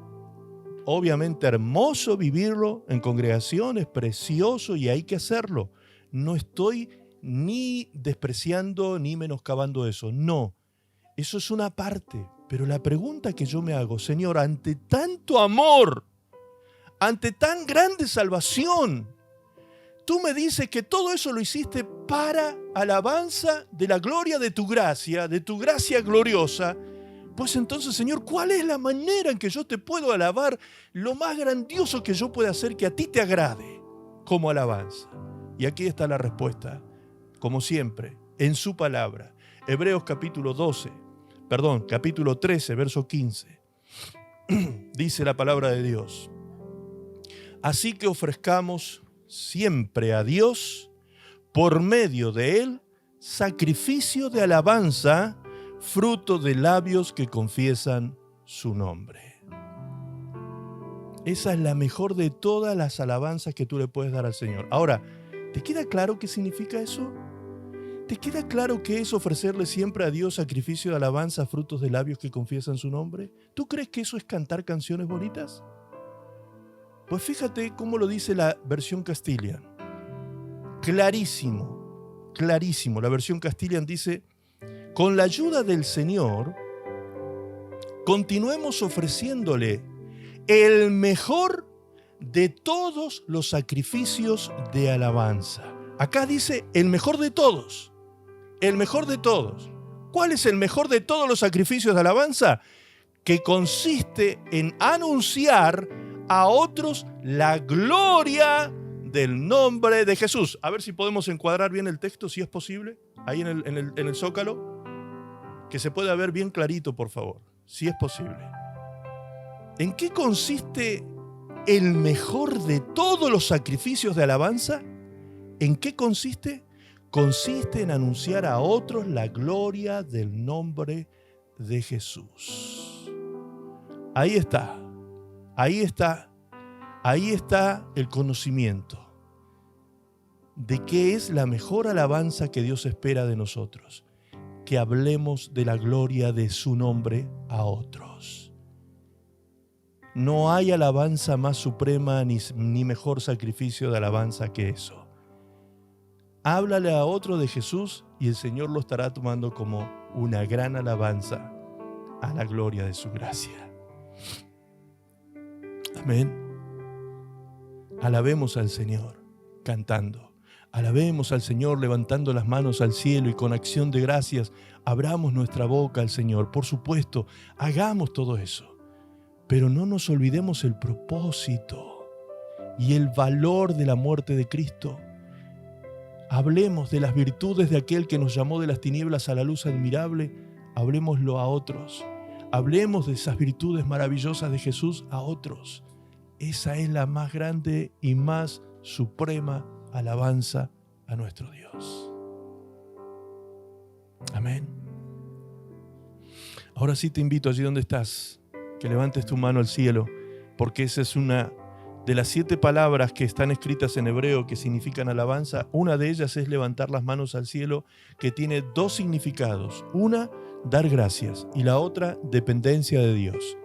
obviamente hermoso vivirlo en congregaciones, precioso, y hay que hacerlo. No estoy ni despreciando ni menoscabando eso, no. Eso es una parte, pero la pregunta que yo me hago, Señor, ante tanto amor, ante tan grande salvación, tú me dices que todo eso lo hiciste para alabanza de la gloria de tu gracia gloriosa. Pues entonces, Señor, ¿cuál es la manera en que yo te puedo alabar lo más grandioso que yo pueda hacer que a ti te agrade como alabanza? Y aquí está la respuesta, como siempre, en su palabra. Hebreos capítulo 13, verso 15. Dice la palabra de Dios: así que ofrezcamos siempre a Dios, por medio de Él, sacrificio de alabanza, fruto de labios que confiesan su nombre. Esa es la mejor de todas las alabanzas que tú le puedes dar al Señor. Ahora, ¿te queda claro qué significa eso? ¿Te queda claro qué es ofrecerle siempre a Dios sacrificio de alabanza, frutos de labios que confiesan su nombre? ¿Tú crees que eso es cantar canciones bonitas? Pues fíjate cómo lo dice la versión Castilian. Clarísimo, clarísimo. La versión Castilian dice: con la ayuda del Señor, continuemos ofreciéndole el mejor de todos los sacrificios de alabanza. Acá dice el mejor de todos. El mejor de todos. ¿Cuál es el mejor de todos los sacrificios de alabanza? Que consiste en anunciar a otros la gloria del nombre de Jesús. A ver si podemos encuadrar bien el texto, si es posible, ahí en el zócalo. Que se pueda ver bien clarito, por favor, si es posible. ¿En qué consiste el mejor de todos los sacrificios de alabanza? ¿En qué consiste? Consiste en anunciar a otros la gloria del nombre de Jesús. Ahí está el conocimiento de qué es la mejor alabanza que Dios espera de nosotros. Que hablemos de la gloria de su nombre a otros. No hay alabanza más suprema ni mejor sacrificio de alabanza que eso. Háblale a otro de Jesús y el Señor lo estará tomando como una gran alabanza a la gloria de su gracia. Amén. Alabemos al Señor cantando. Alabemos al Señor levantando las manos al cielo y con acción de gracias abramos nuestra boca al Señor. Por supuesto, hagamos todo eso. Pero no nos olvidemos el propósito y el valor de la muerte de Cristo. Hablemos de las virtudes de aquel que nos llamó de las tinieblas a la luz admirable. Hablemoslo a otros. Hablemos de esas virtudes maravillosas de Jesús a otros. Esa es la más grande y más suprema alabanza a nuestro Dios. Amén. Ahora sí te invito allí donde estás, que levantes tu mano al cielo, porque esa es una de las 7 palabras que están escritas en hebreo que significan alabanza. Una de ellas es levantar las manos al cielo, que tiene 2 significados. Una, dar gracias, y la otra, dependencia de Dios.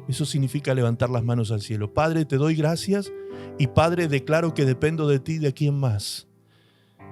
Eso significa levantar las manos al cielo. Padre, te doy gracias y Padre, declaro que dependo de ti de aquí en más.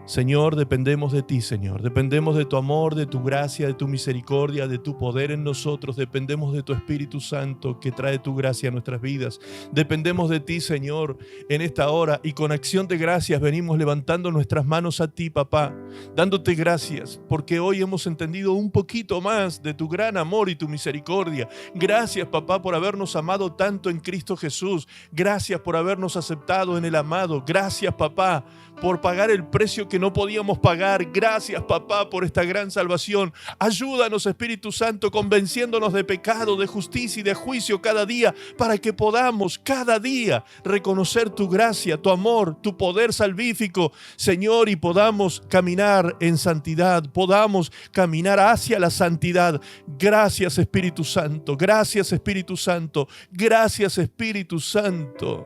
Señor, dependemos de ti, Señor. Dependemos de tu amor, de tu gracia, de tu misericordia, de tu poder en nosotros. Dependemos de tu Espíritu Santo que trae tu gracia a nuestras vidas. Dependemos de ti, Señor, en esta hora. Y con acción de gracias venimos levantando nuestras manos a ti, papá, dándote gracias, porque hoy hemos entendido un poquito más de tu gran amor y tu misericordia. Gracias, papá, por habernos amado tanto en Cristo Jesús. Gracias por habernos aceptado en el amado. Gracias, papá, por pagar el precio que no podíamos pagar. Gracias, papá, por esta gran salvación. Ayúdanos, Espíritu Santo, convenciéndonos de pecado, de justicia y de juicio cada día, para que podamos cada día reconocer tu gracia, tu amor, tu poder salvífico, Señor, y podamos caminar en santidad, podamos caminar hacia la santidad. Gracias, Espíritu Santo. Gracias, Espíritu Santo. Gracias, Espíritu Santo,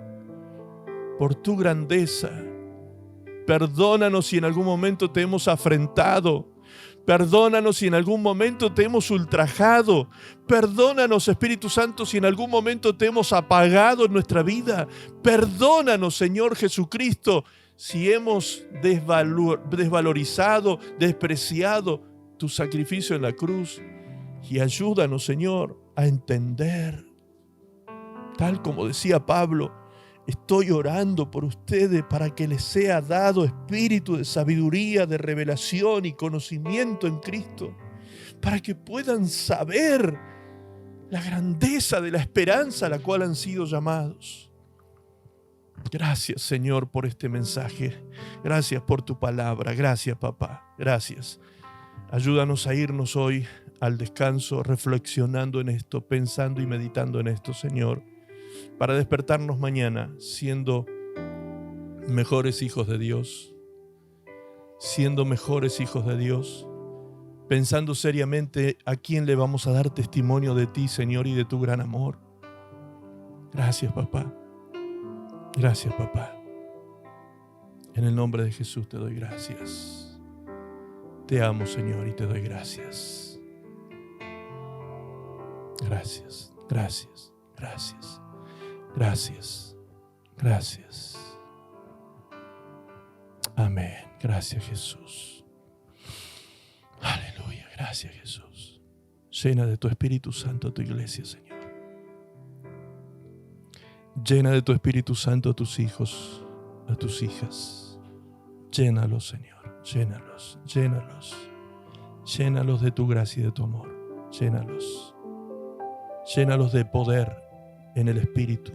por tu grandeza. Perdónanos si en algún momento te hemos afrentado. Perdónanos si en algún momento te hemos ultrajado. Perdónanos, Espíritu Santo, si en algún momento te hemos apagado en nuestra vida. Perdónanos, Señor Jesucristo, si hemos desvalorizado, despreciado tu sacrificio en la cruz. Y ayúdanos, Señor, a entender, tal como decía Pablo, estoy orando por ustedes para que les sea dado espíritu de sabiduría, de revelación y conocimiento en Cristo, para que puedan saber la grandeza de la esperanza a la cual han sido llamados. Gracias, Señor, por este mensaje. Gracias por tu palabra. Gracias, papá. Gracias. Ayúdanos a irnos hoy al descanso reflexionando en esto, pensando y meditando en esto, Señor, para despertarnos mañana siendo mejores hijos de Dios, siendo mejores hijos de Dios, pensando seriamente a quién le vamos a dar testimonio de ti, Señor, y de tu gran amor. Gracias, papá. Gracias, papá. En el nombre de Jesús te doy gracias. Te amo, Señor, y te doy gracias. Gracias, gracias, gracias. Gracias, gracias. Amén. Gracias, Jesús. Aleluya. Gracias, Jesús. Llena de tu Espíritu Santo a tu iglesia, Señor. Llena de tu Espíritu Santo a tus hijos, a tus hijas. Llénalos, Señor. Llénalos, llénalos. Llénalos de tu gracia y de tu amor. Llénalos. Llénalos de poder en el Espíritu.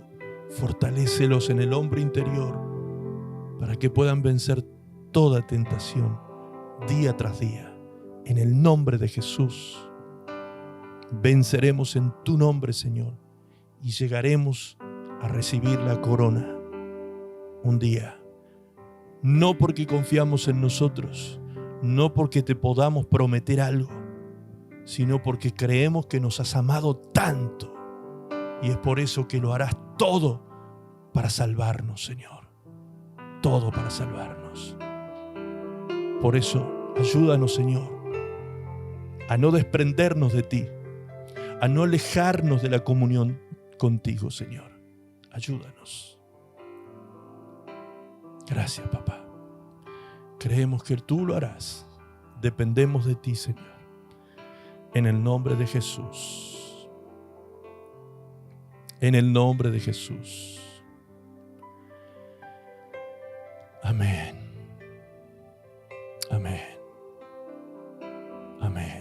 Fortalécelos en el hombre interior para que puedan vencer toda tentación día tras día. En el nombre de Jesús venceremos en tu nombre, Señor, y llegaremos a recibir la corona un día. No porque confiamos en nosotros, no porque te podamos prometer algo, sino porque creemos que nos has amado tanto. Y es por eso que lo harás todo para salvarnos, Señor. Todo para salvarnos. Por eso, ayúdanos, Señor, a no desprendernos de ti, a no alejarnos de la comunión contigo, Señor. Ayúdanos. Gracias, papá. Creemos que tú lo harás. Dependemos de ti, Señor. En el nombre de Jesús. En el nombre de Jesús. Amén. Amén. Amén.